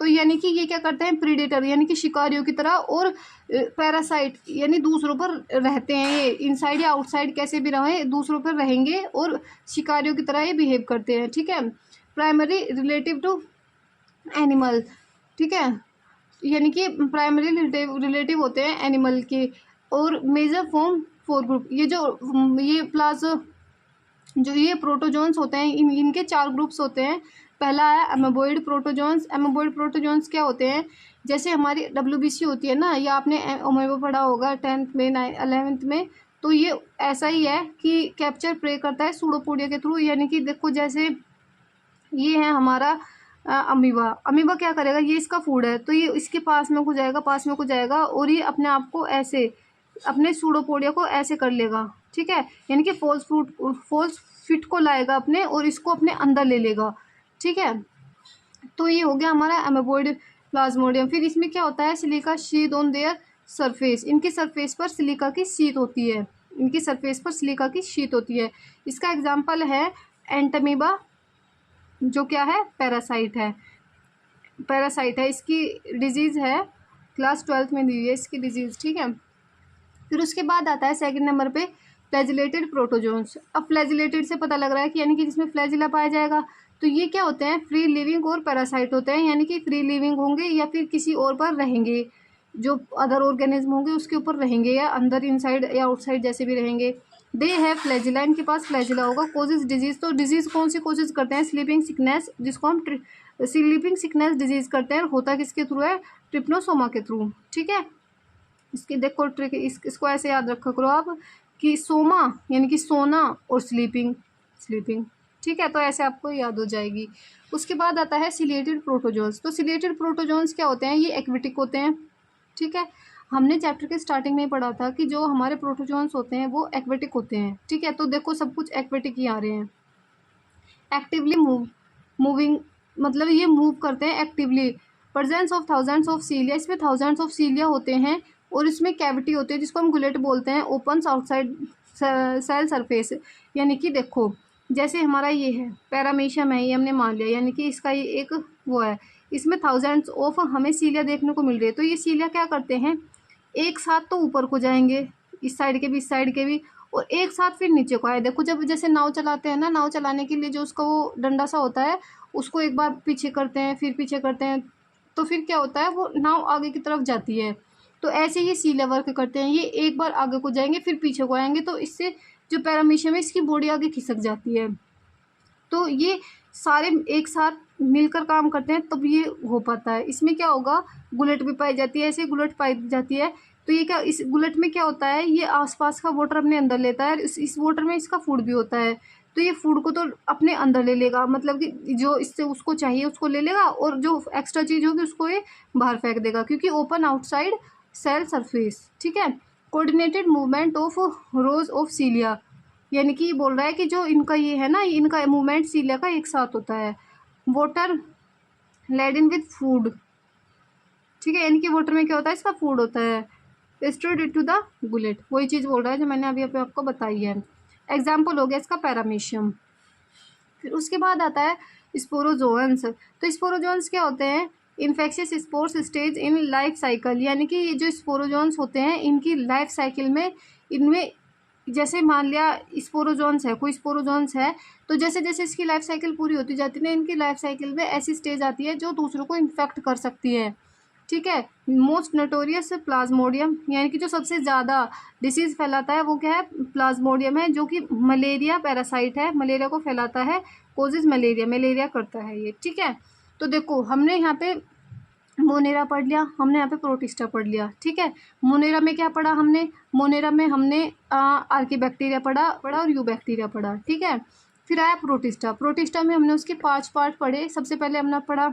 तो यानी कि ये क्या करते हैं, प्रीडेटर यानी कि शिकारियों की तरह, और पैरासाइट यानी दूसरों पर रहते हैं, ये इनसाइड या आउटसाइड कैसे भी रहे दूसरों पर रहेंगे, और शिकारियों की तरह ये बिहेव करते हैं, ठीक है। प्राइमरी रिलेटिव टू एनिमल, ठीक है, यानी कि प्राइमरी रिलेटिव होते हैं एनिमल के, और मेजर फॉर्म 4 ग्रुप, ये प्रोटोजोन्स होते हैं, इनके 4 ग्रुप्स होते हैं। पहला है अमेबोइड प्रोटोजोन्स। अमेबोइड प्रोटोजोन्स क्या होते हैं, जैसे हमारी WBC होती है ना, या आपने अमेबो पढ़ा होगा 10th में 11th में, तो ये ऐसा ही है कि कैप्चर प्रे करता है सूडोपोडिया के थ्रू, यानी कि देखो जैसे ये है हमारा अमीबा। अमीबा क्या करेगा, ये इसका फूड है तो ये इसके पास में को जाएगा, पास में को जाएगा और ये अपने आप को ऐसे अपने सूडोपोडिया को ऐसे कर लेगा, ठीक है, यानी कि फॉल्स फिट को लाएगा अपने और इसको अपने अंदर ले लेगा, ठीक है। तो ये हो गया हमारा अमीबॉइड प्लाज्मोडियम। फिर इसमें क्या होता है, silica sheet on their surface, इनकी सरफेस पर सिलिका की शीट होती है, इनकी सरफेस पर सिलिका की शीट होती है। इसका एग्जाम्पल है एंटमीबा, जो क्या है, पैरासाइट है, पैरासाइट है। इसकी डिजीज़ है क्लास 12th में दी हुई है इसकी डिजीज़, ठीक है। फिर उसके बाद आता है सेकंड नंबर पे फ्लैजिलेटेड प्रोटोजोन्स। अब फ्लैजिलेटेड से पता लग रहा है कि यानी कि जिसमें फ्लैजिला पाया जाएगा, तो ये क्या होते हैं, फ्री लिविंग और पैरासाइट होते हैं, यानी कि फ्री लिविंग होंगे या फिर किसी और पर रहेंगे, जो अदर ऑर्गेनिज्म होंगे उसके ऊपर रहेंगे, या अंदर इनसाइड या आउटसाइड जैसे भी रहेंगे। दे है फ्लैजिला, इनके पास फ्लैजिला होगा। कोजेज डिजीज, तो डिजीज कौन सी कोजेज करते हैं, स्लीपिंग सिकनेस, जिसको हम स्लीपिंग सिकनेस डिजीज करते हैं, होता किसके थ्रू है, ट्रिप्नोसोमा के थ्रू, ठीक है। इसकी देखो ट्रिक, इसको ऐसे याद रखा करो आप कि सोमा यानी कि सोना और स्लीपिंग, स्लीपिंग, ठीक है, तो ऐसे आपको याद हो जाएगी। उसके बाद आता है सिलिएटेड प्रोटोजोन्स। तो सिलिएटेड प्रोटोजोन्स क्या होते हैं, ये एक्वेटिक होते हैं, ठीक है। हमने चैप्टर के स्टार्टिंग में ही पढ़ा था कि जो हमारे प्रोटोजोन्स होते हैं वो एक्वेटिक होते हैं, ठीक है। तो देखो सब कुछ एक्वेटिक ही आ रहे हैं। एक्टिवली मूविंग, मतलब ये मूव करते हैं actively. Presence of thousands of सीलिया, इसमें थाउजेंड्स ऑफ सीलिया होते हैं और इसमें कैविटी होती है जिसको हम गुलेट बोलते हैं, ओपन्स आउटसाइड सेल सरफेस। यानी कि देखो जैसे हमारा ये है पैरामीशियम है, ये हमने मान लिया, यानी कि इसका ये एक वो है, इसमें थाउजेंड्स ऑफ हमें सीलिया देखने को मिल रही है। तो ये सीलिया क्या करते हैं, एक साथ तो ऊपर को जाएंगे, इस साइड के भी इस साइड के भी, और एक साथ फिर नीचे को आए। देखो जब जैसे नाव चलाते हैं ना, नाव चलाने के लिए जो उसका वो डंडा सा होता है उसको एक बार पीछे करते हैं, फिर पीछे करते हैं, तो फिर क्या होता है, वो नाव आगे की तरफ जाती है। तो ऐसे ही सीलिया वर्क करते हैं, ये एक बार आगे को जाएंगे फिर पीछे को आएंगे, तो इससे जो पैरामीशियम है इसकी बॉडी आगे खिसक जाती है। तो ये सारे एक साथ मिलकर काम करते हैं तब ये हो पाता है। इसमें क्या होगा, गुलेट भी पाई जाती है, ऐसे गुलेट पाई जाती है। तो ये क्या, इस गुलेट में क्या होता है, ये आसपास का वाटर अपने अंदर लेता है, इस वाटर में इसका फूड भी होता है। तो ये फूड को तो अपने अंदर ले लेगा, मतलब कि जो इससे उसको चाहिए उसको ले लेगा, और जो एक्स्ट्रा चीज़ होगी उसको ये बाहर फेंक देगा, क्योंकि ओपन आउटसाइड सेल सरफेस, ठीक है। Coordinated movement of rose of सीलिया, यानी कि बोल रहा है कि जो इनका ये है ना, इनका मूवमेंट सीलिया का एक साथ होता है। वाटर लेडन विथ फूड, ठीक है, यानी कि वाटर में क्या होता है, इसका फूड होता है। स्टोर्ड टू द गुलेट, वही चीज़ बोल रहा है जो मैंने अभी आपको बताई है। एग्जाम्पल हो गया इसका पैरामीशियम। फिर उसके बाद आता है स्पोरोजोन्स। तो स्पोरोजोन्स क्या होते हैं, infectious spores stage in life cycle, यानी कि ये जो स्पोरोजोन्स होते हैं इनकी लाइफ साइकिल में, इनमें जैसे मान लिया स्पोरोजोन्स है, कोई स्पोरोजोन्स है, तो जैसे जैसे इसकी लाइफ साइकिल पूरी होती जाती है ना, इनकी लाइफ साइकिल में ऐसी स्टेज आती है जो दूसरों को इन्फेक्ट कर सकती है, ठीक है। मोस्ट नोटोरियस प्लाज्मोडियम, यानी कि जो सबसे ज़्यादा डिसीज़ फैलाता है वो क्या है, प्लाज्मोडियम है, जो कि मलेरिया पैरासाइट है, मलेरिया को फैलाता है, कोजेज मलेरिया, मलेरिया करता है ये, ठीक है। तो देखो हमने यहाँ पे मोनेरा पढ़ लिया, हमने यहाँ पे प्रोटिस्टा पढ़ लिया, ठीक है। मोनेरा में क्या पढ़ा हमने, मोनेरा में हमने आर्कीबैक्टीरिया पढ़ा और यू बैक्टीरिया पढ़ा, ठीक है। फिर आया प्रोटिस्टा, प्रोटिस्टा में हमने उसके 5 पार्ट पढ़े। सबसे पहले हमने पढ़ा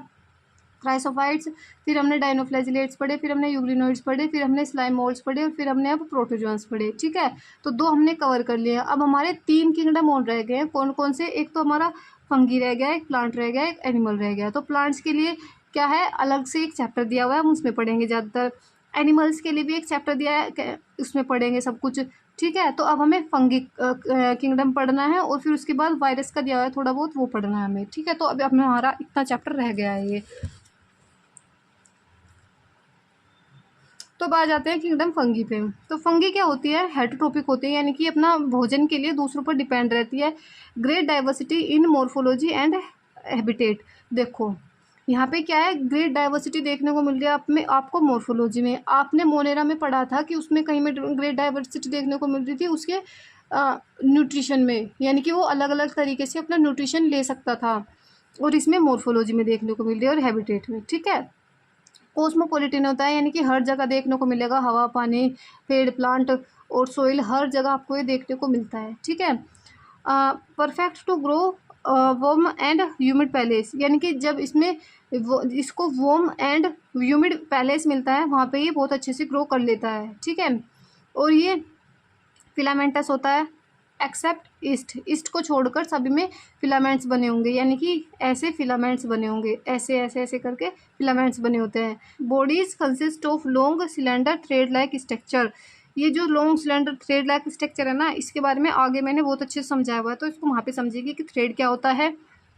क्राइसोफाइट्स, फिर हमने डाइनोफ्लैजिलेट्स पढ़े, फिर हमने यूग्लिनोइड्स पढ़े, फिर हमने स्लाइम मोल्ड्स पढ़े, और फिर हमने अब प्रोटोजोन्स पढ़े, ठीक है। तो 2 हमने कवर कर लिए। अब हमारे 3 किंगडम और रह गए हैं, कौन कौन से, एक तो हमारा फंगी रह गया, एक प्लांट रह गया, एक एनिमल रह गया। तो प्लांट्स के लिए क्या है, अलग से एक चैप्टर दिया हुआ है, हम उसमें पढ़ेंगे ज़्यादातर। एनिमल्स के लिए भी एक चैप्टर दिया है, उसमें पढ़ेंगे सब कुछ, ठीक है। तो अब हमें फंगी किंगडम पढ़ना है, और फिर उसके बाद वायरस का दिया हुआ है थोड़ा बहुत, वो पढ़ना है हमें, ठीक है। तो अभी हमारा इतना चैप्टर रह गया है ये। तो अब आ जाते हैं किंगडम फंगी पे। तो फंगी क्या होती है, हेटरोट्रोपिक होती है, यानी कि अपना भोजन के लिए दूसरों पर डिपेंड रहती है। Great diversity in morphology and habitat, देखो यहाँ पे क्या है, ग्रेट डाइवर्सिटी देखने को मिल रही है आपको मॉर्फोलॉजी में। आपने मोनेरा में पढ़ा था कि उसमें कहीं में ग्रेट डाइवर्सिटी देखने को मिल रही थी उसके न्यूट्रिशन में, यानी कि वो अलग अलग तरीके से अपना न्यूट्रिशन ले सकता था, और इसमें मॉर्फोलॉजी में देखने को मिल रही है, और हैबिटेट में, ठीक है। कॉस्मोपॉलिटन होता है, यानी कि हर जगह देखने को मिलेगा, हवा, पानी, पेड़, प्लांट और सोइल, हर जगह आपको ये देखने को मिलता है, ठीक है। Perfect to grow warm and humid places, यानी कि जब इसमें इसको वार्म एंड ह्यूमिड पैलेस मिलता है वहाँ पे ये बहुत अच्छे से ग्रो कर लेता है, ठीक है। और ये फिलामेंटस होता है एक्सेप्ट ईस्ट को छोड़कर सभी में फिलामेंट्स बने होंगे, यानी कि ऐसे फिलामेंट्स बने होंगे, ऐसे ऐसे ऐसे करके फिलामेंट्स बने होते हैं। Bodies consist of long cylinder thread like structure, ये जो long cylinder thread like structure है ना, इसके बारे में आगे मैंने बहुत अच्छे से समझाया हुआ है, तो इसको वहाँ पे समझिएगी कि थ्रेड क्या होता है,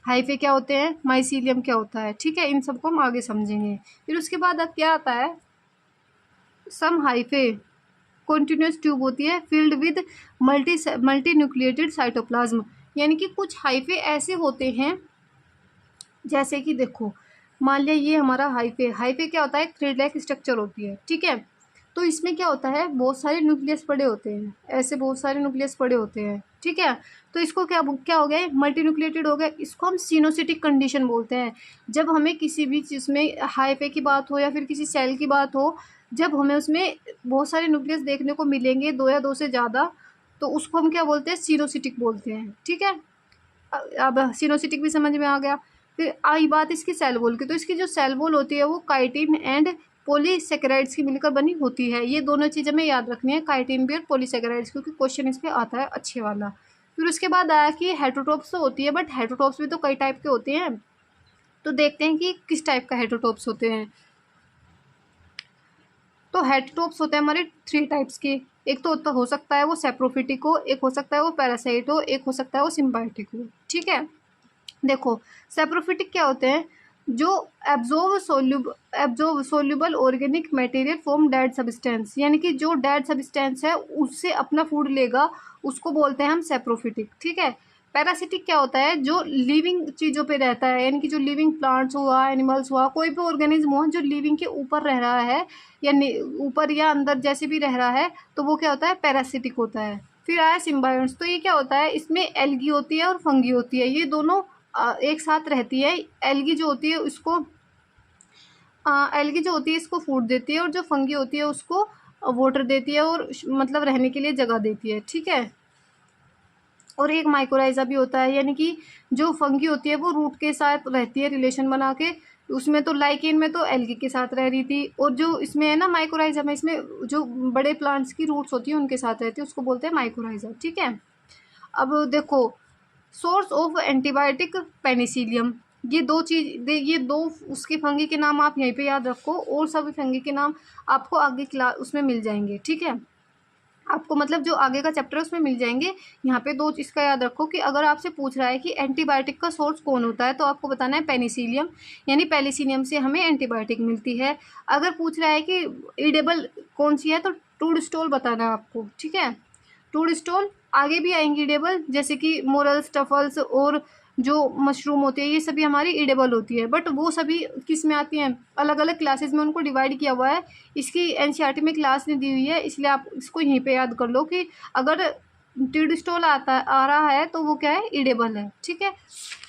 हाइफे क्या होते हैं, माइसीलियम क्या होता है, ठीक है। इन सबको हम आगे समझेंगे। फिर उसके बाद अब क्या आता है, सम हाइफे कॉन्टिन्यूस ट्यूब होती है filled with multi nucleated cytoplasm, यानी कि कुछ हाइफे ऐसे होते हैं, जैसे कि देखो मान लिया ये हमारा हाइफे क्या होता है, थ्रेड लाइक स्ट्रक्चर होती है, ठीक है। तो इसमें क्या होता है, बहुत सारे न्यूक्लियस पड़े होते हैं, ऐसे बहुत सारे न्यूक्लियस पड़े होते हैं, ठीक है। तो इसको क्या क्या हो गया, मल्टी न्यूक्लिएटेड हो गया, इसको हम सिनोसिटिक कंडीशन बोलते हैं। जब हमें किसी भी चीज़ में हाइफे की बात हो या फिर किसी सेल की बात हो, जब हमें उसमें बहुत सारे न्यूक्लियस देखने को मिलेंगे, 2 या 2 से ज़्यादा, तो उसको हम क्या बोलते हैं, सिनोसिटिक बोलते हैं, ठीक है। अब सिनोसिटिक भी समझ में आ गया। फिर आई बात इसकी सेल वॉल की, तो इसकी जो सेल वॉल होती है वो काइटिन एंड पॉलीसेकेराइड्स की मिलकर बनी होती है। ये दोनों चीज़ हमें याद रखनी है, काइटिन भी और पॉलीसेकेराइड्स, क्योंकि क्वेश्चन इस पर आता है अच्छे वाला। फिर उसके बाद आया कि हेटरोटॉप्स तो होती है, बट हेटरोटॉप्स भी तो कई टाइप के होते हैं, तो देखते हैं कि किस टाइप का हेटरोटॉप्स होते हैं। तो हेटरोटॉप्स होते हैं हमारे 3 टाइप्स के, एक तो हो सकता है वो सेप्रोफिटिक हो, एक हो सकता है वो पैरासाइट हो, एक हो सकता है वो सिम्बायोटिक हो, ठीक है। देखो सेप्रोफिटिक क्या होते हैं, जो absorb soluble organic material from dead substance, यानी कि जो डेड सब्सटेंस है उससे अपना फूड लेगा, उसको बोलते हैं हम सेप्रोफिटिक, ठीक है। पैरासिटिक क्या होता है, जो लिविंग चीज़ों पे रहता है, यानी कि जो लिविंग प्लांट्स हुआ, एनिमल्स हुआ, कोई भी ऑर्गेनिज्म हुआ जो लिविंग के ऊपर रह रहा है या ऊपर या अंदर जैसे भी रह रहा है, तो वो क्या होता है, पैरासिटिक होता है। फिर आया सिम्बायोट्स, तो ये क्या होता है, इसमें एल्गी होती है और फंगी होती है, ये दोनों एक साथ रहती है। एल्गी जो होती है उसको एल्गी जो होती है इसको फूड देती है, और जो फंगी होती है उसको वाटर देती है और मतलब रहने के लिए जगह देती है, ठीक है। और एक माइकोराइजा भी होता है, यानी कि जो फंगी होती है वो रूट के साथ रहती है रिलेशन बना के, उसमें तो लाइकेन में तो एल्गी के साथ रह रही थी, और जो इसमें है ना माइकोराइजा में, इसमें जो बड़े प्लांट्स की रूट्स होती है उनके साथ रहती है, उसको बोलते हैं माइकोराइजा, ठीक है। अब देखो सोर्स ऑफ एंटीबायोटिक पेनिसिलियम, ये दो उसके फंगी के नाम आप यहीं पे याद रखो, और सभी फंगी के नाम आपको आगे क्लास उसमें मिल जाएंगे, ठीक है। आपको मतलब जो आगे का चैप्टर है उसमें मिल जाएंगे। यहाँ पे 2 चीज़ का याद रखो कि अगर आपसे पूछ रहा है कि एंटीबायोटिक का सोर्स कौन होता है, तो आपको बताना है पेनिसिलियम, यानी पेनिसिलियम से हमें एंटीबायोटिक मिलती है। अगर पूछ रहा है कि ईडेबल कौन सी है, तो टूडस्टोल बताना है आपको, ठीक है। टूडस्टोल आगे भी आएंगी ईडेबल, जैसे कि मोरल्स, टफल्स और जो मशरूम होती है, ये सभी हमारी ईडेबल होती है, बट वो सभी किस में आती हैं, अलग अलग क्लासेस में उनको डिवाइड किया हुआ है। इसकी एनसीईआरटी में क्लास नहीं दी हुई है, इसलिए आप इसको यहीं पे याद कर लो कि अगर टूडस्टोल आ रहा है तो वो क्या है, ईडेबल है, ठीक है।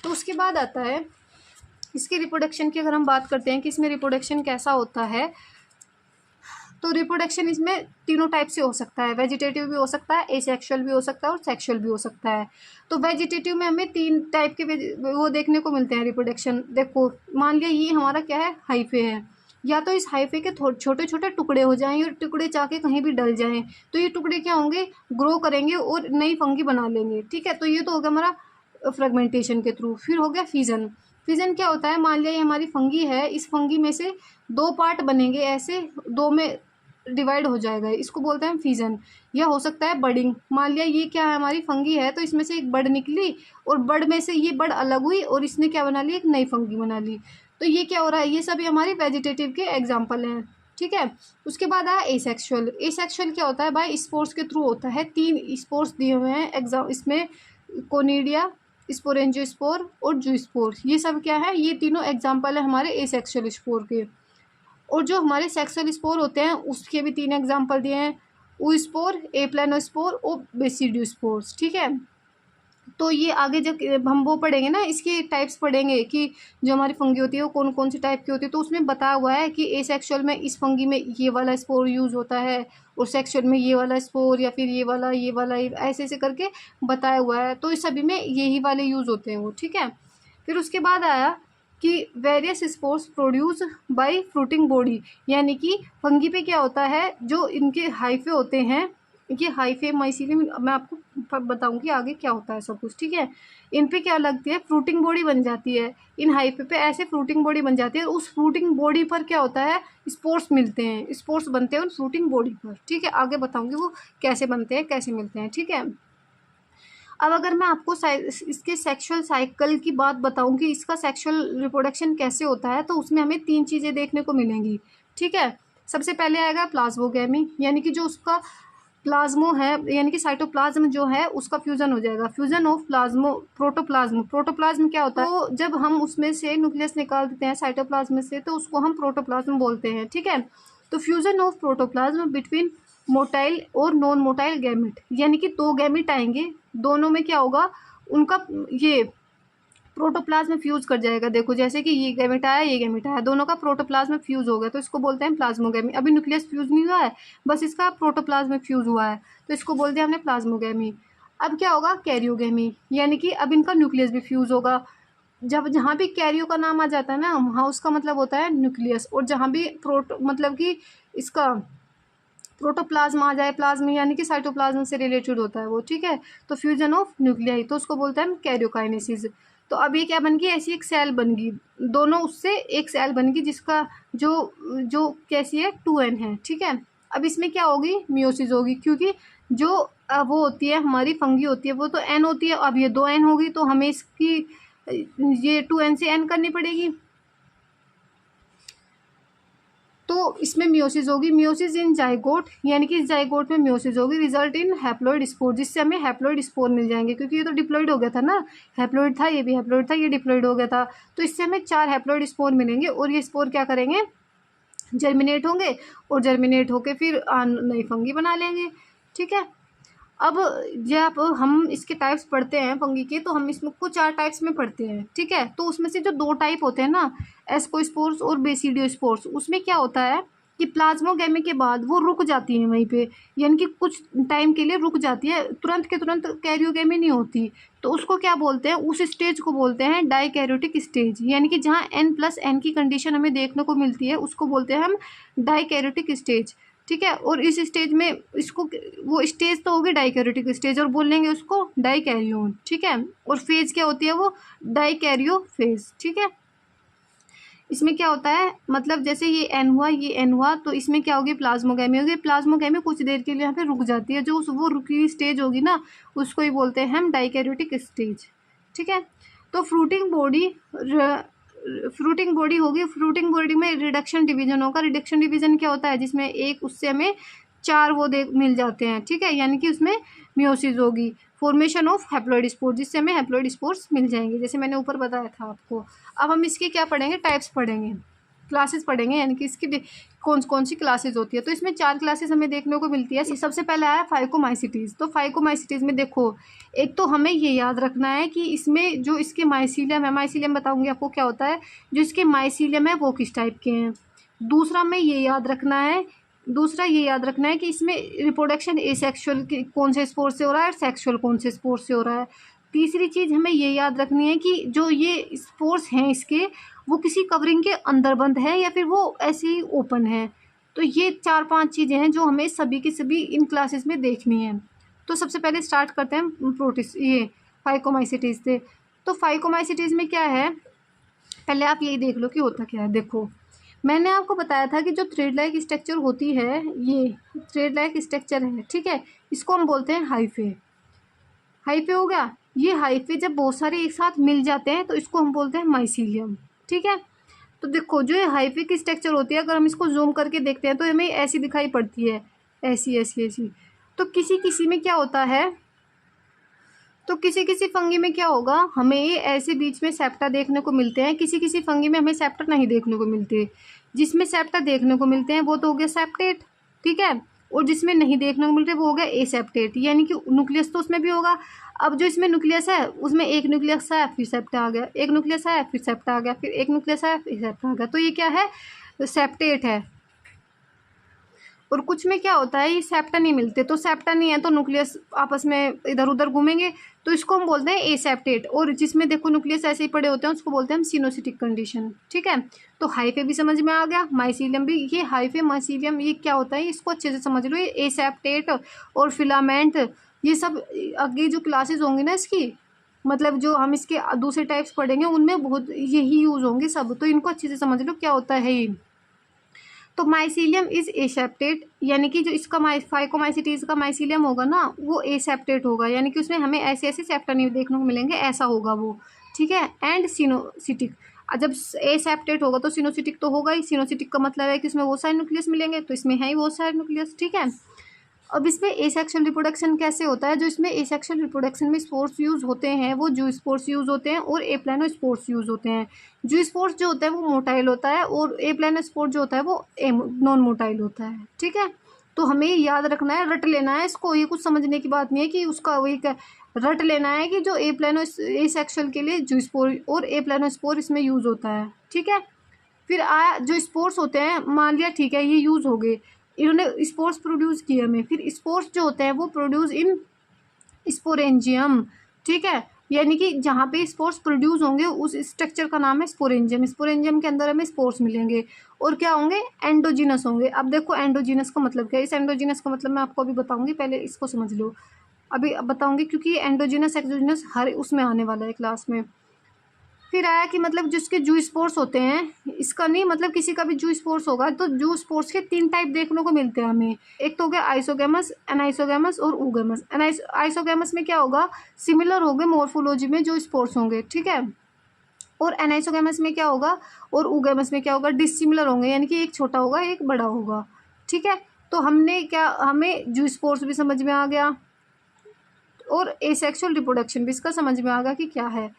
तो उसके बाद आता है इसके रिप्रोडक्शन की, अगर हम बात करते हैं कि इसमें रिप्रोडक्शन कैसा होता है, तो रिप्रोडक्शन इसमें तीनों टाइप से हो सकता है, वेजिटेटिव भी हो सकता है, एसेक्सुअल भी हो सकता है और सेक्सुअल भी हो सकता है। तो वेजिटेटिव में हमें 3 टाइप के वो देखने को मिलते हैं रिप्रोडक्शन। देखो मान लिया ये हमारा क्या है, हाइफे है, या तो इस हाइफे के छोटे छोटे टुकड़े हो जाएं और टुकड़े जाके कहीं भी डल जाएं, तो ये टुकड़े क्या होंगे, ग्रो करेंगे और नई फंगी बना लेंगे, ठीक है। तो ये तो हो गया हमारा फ्रेगमेंटेशन के थ्रू। फिर हो गया फिजन। फिजन क्या होता है, मान लिया ये हमारी फंगी है, इस फंगी में से 2 पार्ट बनेंगे, ऐसे 2 में डिवाइड हो जाएगा, इसको बोलते हैं फिजन। या हो सकता है बडिंग, मान लिया ये क्या है, हमारी फंगी है, तो इसमें से एक बड निकली और बड में से ये बड अलग हुई और इसने क्या बना ली, एक नई फंगी बना ली। तो ये क्या हो रहा है, ये सभी हमारी वेजिटेटिव के एग्जाम्पल हैं, ठीक है। उसके बाद आया एसेक्सुअल। एसेक्सुअल क्या होता है भाई, स्पोर्स के थ्रू होता है। 3 स्पोर्स दिए हुए हैं एग्जाम इसमें, कोनिडिया, स्पोरेंजियोस्पोर और जूस्पोर, ये सब क्या है, ये तीनों एग्जाम्पल है हमारे एसेक्सुअल स्पोर के। और जो हमारे सेक्सुअल स्पोर होते हैं उसके भी 3 एग्जाम्पल दिए हैं, ऊ स्पोर, ए प्लानोस्पोर और बेसिडियोस्पोर्स, ठीक है। तो ये आगे जब हम वो पढ़ेंगे ना, इसके टाइप्स पढ़ेंगे कि जो हमारी फंगी होती है वो कौन कौन सी टाइप की होती है, तो उसमें बताया हुआ है कि एसेक्सुअल में इस फंगी में ये वाला स्पोर यूज़ होता है, और सेक्सुअल में ये वाला स्पोर, या फिर ये वाला ऐसे ऐसे करके बताया हुआ है। तो इस सभी में यही वाले यूज़ होते हैं वो, ठीक है। फिर उसके बाद आया कि various spores produce by fruiting body, यानी कि फंगी पे क्या होता है, जो इनके हाइफे होते हैं, ये हाइफे माइसीलियम, मैं आपको बताऊंगी आगे क्या होता है सब कुछ, ठीक है। इन पे क्या लगती है, फ्रूटिंग बॉडी बन जाती है। इन हाइफे पे ऐसे फ्रूटिंग बॉडी बन जाती है, और उस फ्रूटिंग बॉडी पर क्या होता है, स्पोर्स मिलते हैं, स्पोर्स बनते हैं उन फ्रूटिंग बॉडी पर, ठीक है। आगे बताऊंगी वो कैसे बनते हैं, कैसे मिलते हैं, ठीक है। अब अगर मैं आपको इसके सेक्सुअल साइकिल की बात बताऊं कि इसका सेक्सुअल रिप्रोडक्शन कैसे होता है, तो उसमें हमें 3 चीज़ें देखने को मिलेंगी, ठीक है। सबसे पहले आएगा प्लाज्मोगैमी, यानी कि जो उसका प्लाज्मो है, यानी कि साइटोप्लाज्म जो है उसका फ्यूजन हो जाएगा, फ्यूजन ऑफ प्लाज्मो प्रोटोप्लाज्म। प्रोटोप्लाज्म क्या होता है, तो जब हम उसमें से न्यूक्लियस निकाल देते हैं साइटोप्लाज्म से, तो उसको हम प्रोटोप्लाज्म बोलते हैं, ठीक है। तो fusion of protoplasm between motile और नॉन मोटाइल गैमेट, यानी कि 2 गैमेट आएंगे, दोनों में क्या होगा, उनका ये प्रोटोप्लाज्म फ्यूज कर जाएगा। देखो जैसे कि ये गैमेट आया, ये गैमेट आया, दोनों का प्रोटोप्लाज्म फ्यूज हो गया, तो इसको बोलते हैं प्लाज्मोगैमी। अभी न्यूक्लियस फ्यूज नहीं हुआ है, बस इसका प्रोटोप्लाज्म फ्यूज हुआ है, तो इसको बोलते हैं हमने प्लाज्मोगैमी। अब क्या होगा, कैरियोगैमी, यानी कि अब इनका न्यूक्लियस भी फ्यूज होगा। जब जहाँ भी कैरियो का नाम आ जाता है ना, वहाँ उसका मतलब होता है न्यूक्लियस, और जहाँ भी प्रोटो मतलब कि इसका प्रोटोप्लाज्म आ जाए, प्लाज्म यानी कि साइटोप्लाज्म से रिलेटेड होता है वो, ठीक है। तो फ्यूजन ऑफ न्यूक्लियाई, तो उसको बोलते हैं कैरियोकाइनेसिस। तो अब ये क्या बन गई, ऐसी एक सेल बन गई, दोनों उससे एक सेल बन गई, जिसका जो जो कैसी है 2n है, ठीक है। अब इसमें क्या होगी, मियोसिस होगी, क्योंकि जो वो होती है हमारी फंगी होती है वो तो n होती है, अब ये 2n होगी, तो हमें इसकी ये 2n से n करनी पड़ेगी, तो इसमें मियोसिस होगी। मियोसिस इन जाइगोट, यानी कि इस जाइगोट में मियोसिस होगी, रिजल्ट इन हैप्लॉइड स्पोर, जिससे हमें हैप्लॉइड स्पोर मिल जाएंगे, क्योंकि ये तो डिप्लॉइड हो गया था ना, हैप्लॉइड था, ये भी हैप्लॉइड था, ये डिप्लॉइड हो गया था, तो इससे हमें 4 हैप्लॉइड स्पोर मिलेंगे, और ये स्पोर क्या करेंगे, जर्मिनेट होंगे, और जर्मिनेट होके फिर नई फंगी बना लेंगे, ठीक है। अब जब हम इसके टाइप्स पढ़ते हैं फंगी के, तो हम इसमें को 4 टाइप्स में पढ़ते हैं, ठीक है। तो उसमें से जो 2 टाइप होते हैं ना, एस्कोस्पोर्स और बेसिडियोस्पोर्स, उसमें क्या होता है कि प्लाज्मोगैमी के बाद वो रुक जाती हैं वहीं पे, यानी कि कुछ टाइम के लिए रुक जाती है, तुरंत के तुरंत कैरियोगैमी नहीं होती, तो उसको क्या बोलते हैं, उस स्टेज को बोलते हैं डाइकैरियोटिक स्टेज, यानी कि जहाँ n+n की कंडीशन हमें देखने को मिलती है उसको बोलते हैं हम डाइकैरियोटिक स्टेज, ठीक है। और इस स्टेज में इसको, वो स्टेज तो होगी डाइकैरियोटिक स्टेज, और बोलेंगे उसको डाइकैरियोन, ठीक है। और फेज क्या होती है, वो डाइकैरियो फेज, ठीक है। इसमें क्या होता है, मतलब जैसे ये एन हुआ, ये एन हुआ, तो इसमें क्या होगी, प्लाज्मोगैमी होगी। प्लाज्मोगैमी कुछ देर के लिए यहाँ पे रुक जाती है, जो वो रुकी हुई स्टेज होगी ना, उसको ही बोलते हैं हम डाइकैरियोटिक स्टेज, ठीक है। तो फ्रूटिंग बॉडी होगी, फ्रूटिंग बॉडी में रिडक्शन डिवीजन होगा। रिडक्शन डिवीजन क्या होता है, जिसमें एक उससे हमें 4 वो मिल जाते हैं, ठीक है, यानी कि उसमें मियोसिस होगी, फॉर्मेशन ऑफ हैप्लॉइड स्पोर, जिससे हमें हैप्लॉइड स्पोर्स मिल जाएंगे, जैसे मैंने ऊपर बताया था आपको। अब हम इसके क्या पढ़ेंगे, टाइप्स पढ़ेंगे, क्लासेस पढ़ेंगे, यानी कि इसकी कौन कौन सी क्लासेस होती है। तो इसमें 4 क्लासेस हमें देखने को मिलती है। सबसे पहले आया फाइकोमाइसिटीज़। तो फाइकोमाइसिटीज़ में देखो, एक तो हमें ये याद रखना है कि इसमें जो इसके माइसीलियम है, माइसीलियम बताऊंगी आपको क्या होता है, जो इसके माइसीलियम है वो किस टाइप के हैं। दूसरा ये याद रखना है कि इसमें रिप्रोडक्शन एसेक्सुअल कौन से स्पोर से हो रहा है और सेक्सुअल कौन से स्पोर से हो रहा है। तीसरी चीज़ हमें ये याद रखनी है कि जो ये स्पोर्स हैं इसके, वो किसी कवरिंग के अंदर बंद है या फिर वो ऐसे ही ओपन है। तो ये 4-5 चीज़ें हैं जो हमें सभी की सभी इन क्लासेस में देखनी है। तो सबसे पहले स्टार्ट करते हैं ये फाइकोमाइसिटीज़ से। तो फाइकोमाइसिटीज़ में क्या है, पहले आप यही देख लो कि होता क्या है। देखो, मैंने आपको बताया था कि जो थ्रेड लाइक स्ट्रक्चर होती है, ये थ्रेड लाइक स्ट्रक्चर है, ठीक है, इसको हम बोलते हैं हाइफे। हाइफे हो गया, ये हाइफे जब बहुत सारे एक साथ मिल जाते हैं तो इसको हम बोलते हैं माइसीलियम, ठीक है। तो देखो, जो ये हाइफे की स्ट्रक्चर होती है, अगर हम इसको जूम करके देखते हैं तो हमें ऐसी दिखाई पड़ती है, ऐसी ऐसी ऐसी। तो किसी किसी में क्या होता है, तो किसी किसी फंगी में क्या होगा, हमें ये ऐसे बीच में सेप्टा देखने को मिलते हैं, किसी किसी फंगी में हमें सेप्टा नहीं देखने को मिलते। जिसमें सेप्टा देखने को मिलते हैं वो तो हो गया सेप्टेट, ठीक है। और जिसमें नहीं देखने को मिल रहे वो हो गया एसेप्टेट, यानी कि न्यूक्लियस तो उसमें भी होगा। अब जो इसमें न्यूक्लियस है उसमें एक न्यूक्लियस है फिर सेप्टा आ गया, एक न्यूक्लियस है फिर सेप्टा आ गया, फिर एक न्यूक्लियस है फिर सेप्टा आ गया, तो ये क्या है, सेप्टेट है। और कुछ में क्या होता है, ये सेप्टा नहीं मिलते, तो सेप्टा नहीं है तो न्यूक्लियस आपस में इधर उधर घूमेंगे, तो इसको हम बोलते हैं एसेप्टेट। और जिसमें देखो न्यूक्लियस ऐसे ही पड़े होते हैं उसको बोलते हैं हम सिनोसिटिक कंडीशन। ठीक है, तो हाइफे भी समझ में आ गया, माइसीलियम भी। ये हाइफे माइसीलियम ये क्या होता है, इसको अच्छे से समझ लो। ये एसेप्टेट और फिलामेंट ये सब आगे जो क्लासेस होंगी ना इसकी, मतलब जो हम इसके दूसरे टाइप्स पढ़ेंगे उनमें बहुत यही यूज होंगे सब, तो इनको अच्छे से समझ लो क्या होता है ये। तो माइसीलियम इज एसेप्टेट, यानी कि जो इसका फाइकोमाइसिटीज का माइसीलियम होगा ना वो एसेप्टेट होगा, यानी कि उसमें हमें ऐसे ऐसे सेप्टा नहीं देखने को मिलेंगे, ऐसा होगा वो। ठीक है, एंड सिनोसिटिक, जब एसेप्टेट होगा तो सिनोसिटिक तो होगा ही। सिनोसिटिक का मतलब है कि इसमें वो सारे न्यूक्लियस मिलेंगे, तो इसमें है ही वो सारे न्यूक्लियस। ठीक है, अब इसमें एसेक्सुअल रिप्रोडक्शन कैसे होता है, जो इसमें एसेक्सुअल रिप्रोडक्शन में स्पोर्स यूज होते हैं वो जू स्पोर्स यूज होते हैं और एप्लानो स्पोर्स यूज होते हैं। जू स्पोर्स जो होता है वो मोटाइल होता है और एप्लानो स्पोर्स जो होता है वो नॉन मोटाइल होता है। ठीक है, तो हमें याद रखना है, रट लेना है इसको, ये कुछ समझने की बात नहीं है कि उसका वही रट लेना है कि जो एप्लानो एसेक्सुअल के लिए जू स्पोर और एप्लानो स्पोर इसमें यूज होता है। ठीक है, फिर आया जो स्पोर्स होते हैं, मान लिया ठीक है ये यूज हो गए, इन्होंने स्पोर्स प्रोड्यूस किए हमें, फिर स्पोर्स जो होते हैं वो प्रोड्यूस इन स्पोरेंजियम। ठीक है, यानी कि जहाँ पे स्पोर्स प्रोड्यूस होंगे उस स्ट्रक्चर का नाम है स्पोरेंजियम। स्पोरेंजियम के अंदर हमें स्पोर्स मिलेंगे और क्या होंगे, एंडोजिनस होंगे। अब देखो एंडोजिनस का मतलब क्या है, इस एंडोजिनस का मतलब मैं आपको अभी बताऊंगी, पहले इसको समझ लो। अभी बताऊंगी क्योंकि एंडोजिनस एक्सोजिनस हर उसमें आने वाला है क्लास में। फिर आया कि मतलब जिसके जू स्पोर्स होते हैं, इसका नहीं मतलब किसी का भी जू स्पोर्स होगा, तो जू स्पोर्स के 3 टाइप देखने को मिलते हैं हमें। एक तो हो गया आइसोगेमस, एनाइसोगेमस और ऊगेमस। आइसोगेमस में क्या होगा, सिमिलर होंगे मॉर्फोलॉजी में जो स्पोर्स होंगे। ठीक है, और एनाइसोगेमस में क्या होगा और ऊगेमस में क्या होगा, डिसिमिलर होंगे, यानी कि एक छोटा होगा एक बड़ा होगा। ठीक है, तो हमने क्या, हमें जू स्पोर्स भी समझ में आ गया और एसेक्सुअल रिप्रोडक्शन भी इसका समझ में आ गया कि क्या है।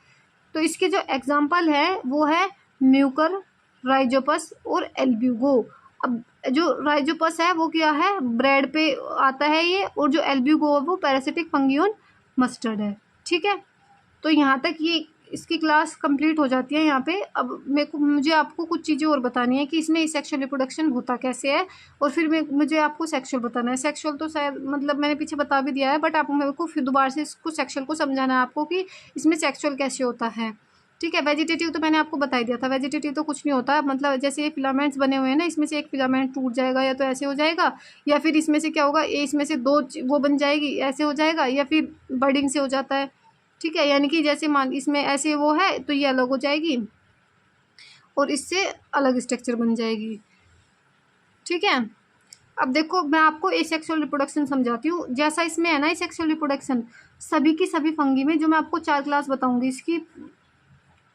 तो इसके जो एग्जाम्पल है वो है म्यूकर, राइजोपस और एल्ब्यूगो। अब जो राइजोपस है वो क्या है, ब्रेड पे आता है ये, और जो एल्ब्यूगो है वो पैरासिटिक फंगी ऑन मस्टर्ड है। ठीक है, तो यहाँ तक ये इसकी क्लास कंप्लीट हो जाती है यहाँ पे। अब मुझे आपको कुछ चीज़ें और बतानी है कि इसमें सेक्सुअल रिप्रोडक्शन होता कैसे है, और फिर मुझे आपको सेक्सुअल बताना है। सेक्सुअल तो शायद मतलब मैंने पीछे बता भी दिया है, बट आप मेरे को फिर दोबारा से इसको सेक्सुअल को समझाना है आपको कि इसमें सेक्सुअल कैसे होता है। ठीक है, वेजिटेटिव तो मैंने आपको बता ही दिया था, वेजिटेटिव तो कुछ नहीं होता, मतलब जैसे ये फिलामेंट्स बने हुए हैं ना, इसमें से एक फिलामेंट टूट जाएगा या तो ऐसे हो जाएगा, या फिर इसमें से क्या होगा, इसमें से 2 वो बन जाएगी ऐसे हो जाएगा, या फिर बर्डिंग से हो जाता है। ठीक है, यानी कि जैसे मान इसमें ऐसे वो है तो ये अलग हो जाएगी और इससे अलग स्ट्रक्चर बन जाएगी। ठीक है, अब देखो मैं आपको एसेक्सुअल रिप्रोडक्शन समझाती हूँ। जैसा इसमें है ना एसेक्सुअल रिप्रोडक्शन, सभी की सभी फंगी में जो मैं आपको 4 क्लास बताऊंगी, इसकी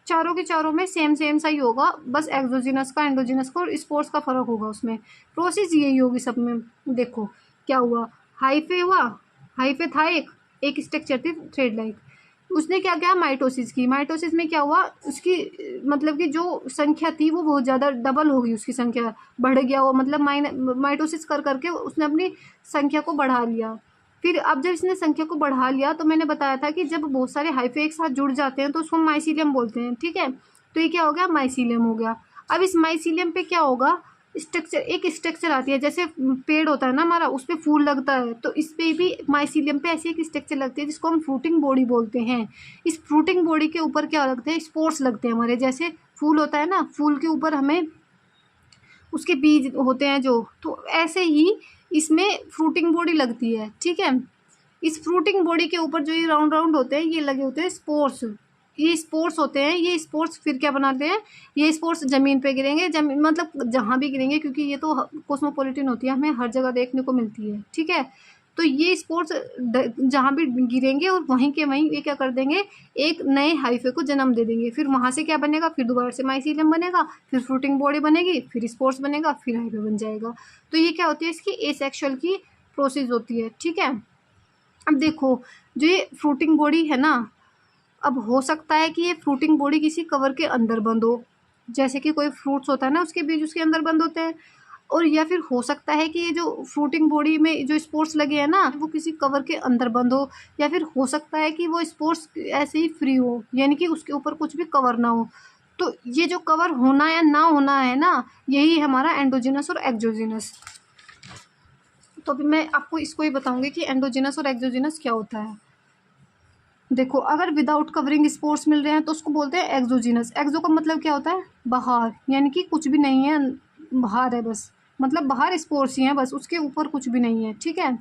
चारों के चारों में सेम सा ही होगा, बस एक्सोजिनस का, एंडोजिनस का और स्पोर्स का फर्क होगा, उसमें प्रोसेस यही होगी सब में। देखो क्या हुआ, हाइफे हुआ, हाइफे था एक स्ट्रक्चर थी थ्रेड लाइक, उसने क्या किया, माइटोसिस की। माइटोसिस में क्या हुआ, उसकी मतलब कि जो संख्या थी वो बहुत ज़्यादा डबल हो गई, उसकी संख्या बढ़ गया वो, मतलब माइटोसिस कर करके उसने अपनी संख्या को बढ़ा लिया। फिर अब जब इसने संख्या को बढ़ा लिया तो मैंने बताया था कि जब बहुत सारे हाइफे एक साथ जुड़ जाते हैं तो उसको माइसीलियम बोलते हैं। ठीक है, तो ये क्या हो गया, माइसीलियम हो गया। अब इस माइसीलियम पे क्या होगा, स्ट्रक्चर, एक स्ट्रक्चर आती है, जैसे पेड़ होता है ना हमारा, उस पर फूल लगता है, तो इस पे भी माइसीलियम पे ऐसी एक स्ट्रक्चर लगती है जिसको हम फ्रूटिंग बॉडी बोलते हैं। इस फ्रूटिंग बॉडी के ऊपर क्या लगते हैं, स्पोर्स लगते हैं हमारे, जैसे फूल होता है ना, फूल के ऊपर हमें उसके बीज होते हैं जो, तो ऐसे ही इसमें फ्रूटिंग बॉडी लगती है। ठीक है, इस फ्रूटिंग बॉडी के ऊपर जो ये राउंड राउंड होते हैं ये लगे होते हैं स्पोर्स, ये स्पोर्स होते हैं। ये स्पोर्स फिर क्या बनाते हैं, ये स्पोर्स ज़मीन पे गिरेंगे, जमीन मतलब जहाँ भी गिरेंगे, क्योंकि ये तो कॉस्मोपॉलिटन होती है, हमें हर जगह देखने को मिलती है। ठीक है, तो ये स्पोर्स जहाँ भी गिरेंगे और वहीं के वहीं ये क्या कर देंगे, एक नए हाइफे को जन्म दे देंगे। फिर वहाँ से क्या बनेगा, फिर दोबारा से माइसीलियम बनेगा, फिर फ्रूटिंग बॉडी बनेगी, फिर स्पोर्स बनेगा, फिर हाइफे बन जाएगा। तो ये क्या होती है, इसकी एसेक्सुअल की प्रोसेस होती है। ठीक है, अब देखो जो ये फ्रूटिंग बॉडी है ना, अब हो सकता है कि ये फ्रूटिंग बॉडी किसी कवर के अंदर बंद हो, जैसे कि कोई फ्रूट्स होता है ना उसके बीज उसके अंदर बंद होते हैं। और या फिर हो सकता है कि ये जो फ्रूटिंग बॉडी में जो स्पोर्स लगे हैं ना, वो किसी कवर के अंदर बंद हो, या फिर हो सकता है कि वो स्पोर्स ऐसे ही फ्री हो, यानी कि उसके ऊपर कुछ भी कवर ना हो। तो ये जो कवर होना या ना होना है ना, यही हमारा एंडोजिनस और एक्सोजिनस। तो अभी मैं आपको इसको ही बताऊंगी कि एंडोजिनस और एक्सोजिनस क्या होता है। देखो, अगर विदाउट कवरिंग स्पोर्स मिल रहे हैं तो उसको बोलते हैं एक्सोजिनस। एक्सो का मतलब क्या होता है? बाहर, यानी कि कुछ भी नहीं है, बाहर है बस, मतलब बाहर स्पोर्स ही हैं बस, उसके ऊपर कुछ भी नहीं है, ठीक है।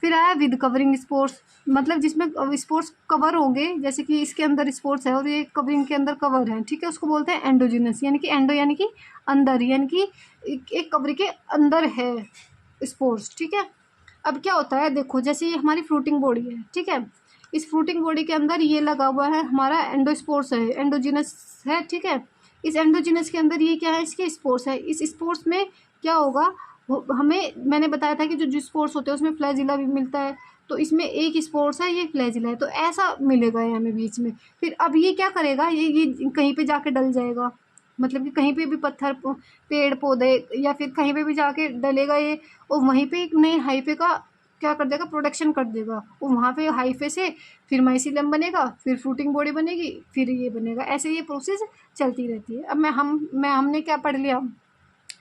फिर आया विद कवरिंग स्पोर्स, मतलब जिसमें स्पोर्स कवर होंगे, जैसे कि इसके अंदर स्पोर्स है और ये कवरिंग के अंदर कवर है, ठीक है, उसको बोलते हैं एंडोजिनस। यानी कि एंडो यानी कि अंदर, यानी कि एक कवरिंग के अंदर है स्पोर्स, ठीक है। अब क्या होता है, देखो जैसे ये हमारी फ्रूटिंग बॉडी है, ठीक है, इस फ्रूटिंग बॉडी के अंदर ये लगा हुआ है हमारा एंडोस्पोर्स है, एंडोजिनस है, ठीक है। इस एंडोजिनस के अंदर ये क्या है, इसके स्पोर्स है। इस स्पोर्स में क्या होगा, हमें मैंने बताया था कि जो स्पोर्स होते हैं उसमें फ्लैजिला भी मिलता है, तो इसमें एक स्पोर्स है, ये फ्लैजिला है, तो ऐसा मिलेगा ये हमें बीच में। फिर अब ये क्या करेगा, ये कहीं पे जाके डल जाएगा, मतलब कि कहीं पे भी पत्थर पेड़ पौधे या फिर कहीं पे भी जाके डलेगा ये, और वहीं पे एक नए हाइफे का क्या कर देगा, प्रोडक्शन कर देगा, और वहाँ पे हाइफे से फिर माइसीलियम बनेगा, फिर फ्रूटिंग बॉडी बनेगी, फिर ये बनेगा, ऐसे ये प्रोसेस चलती रहती है। अब हमने क्या पढ़ लिया,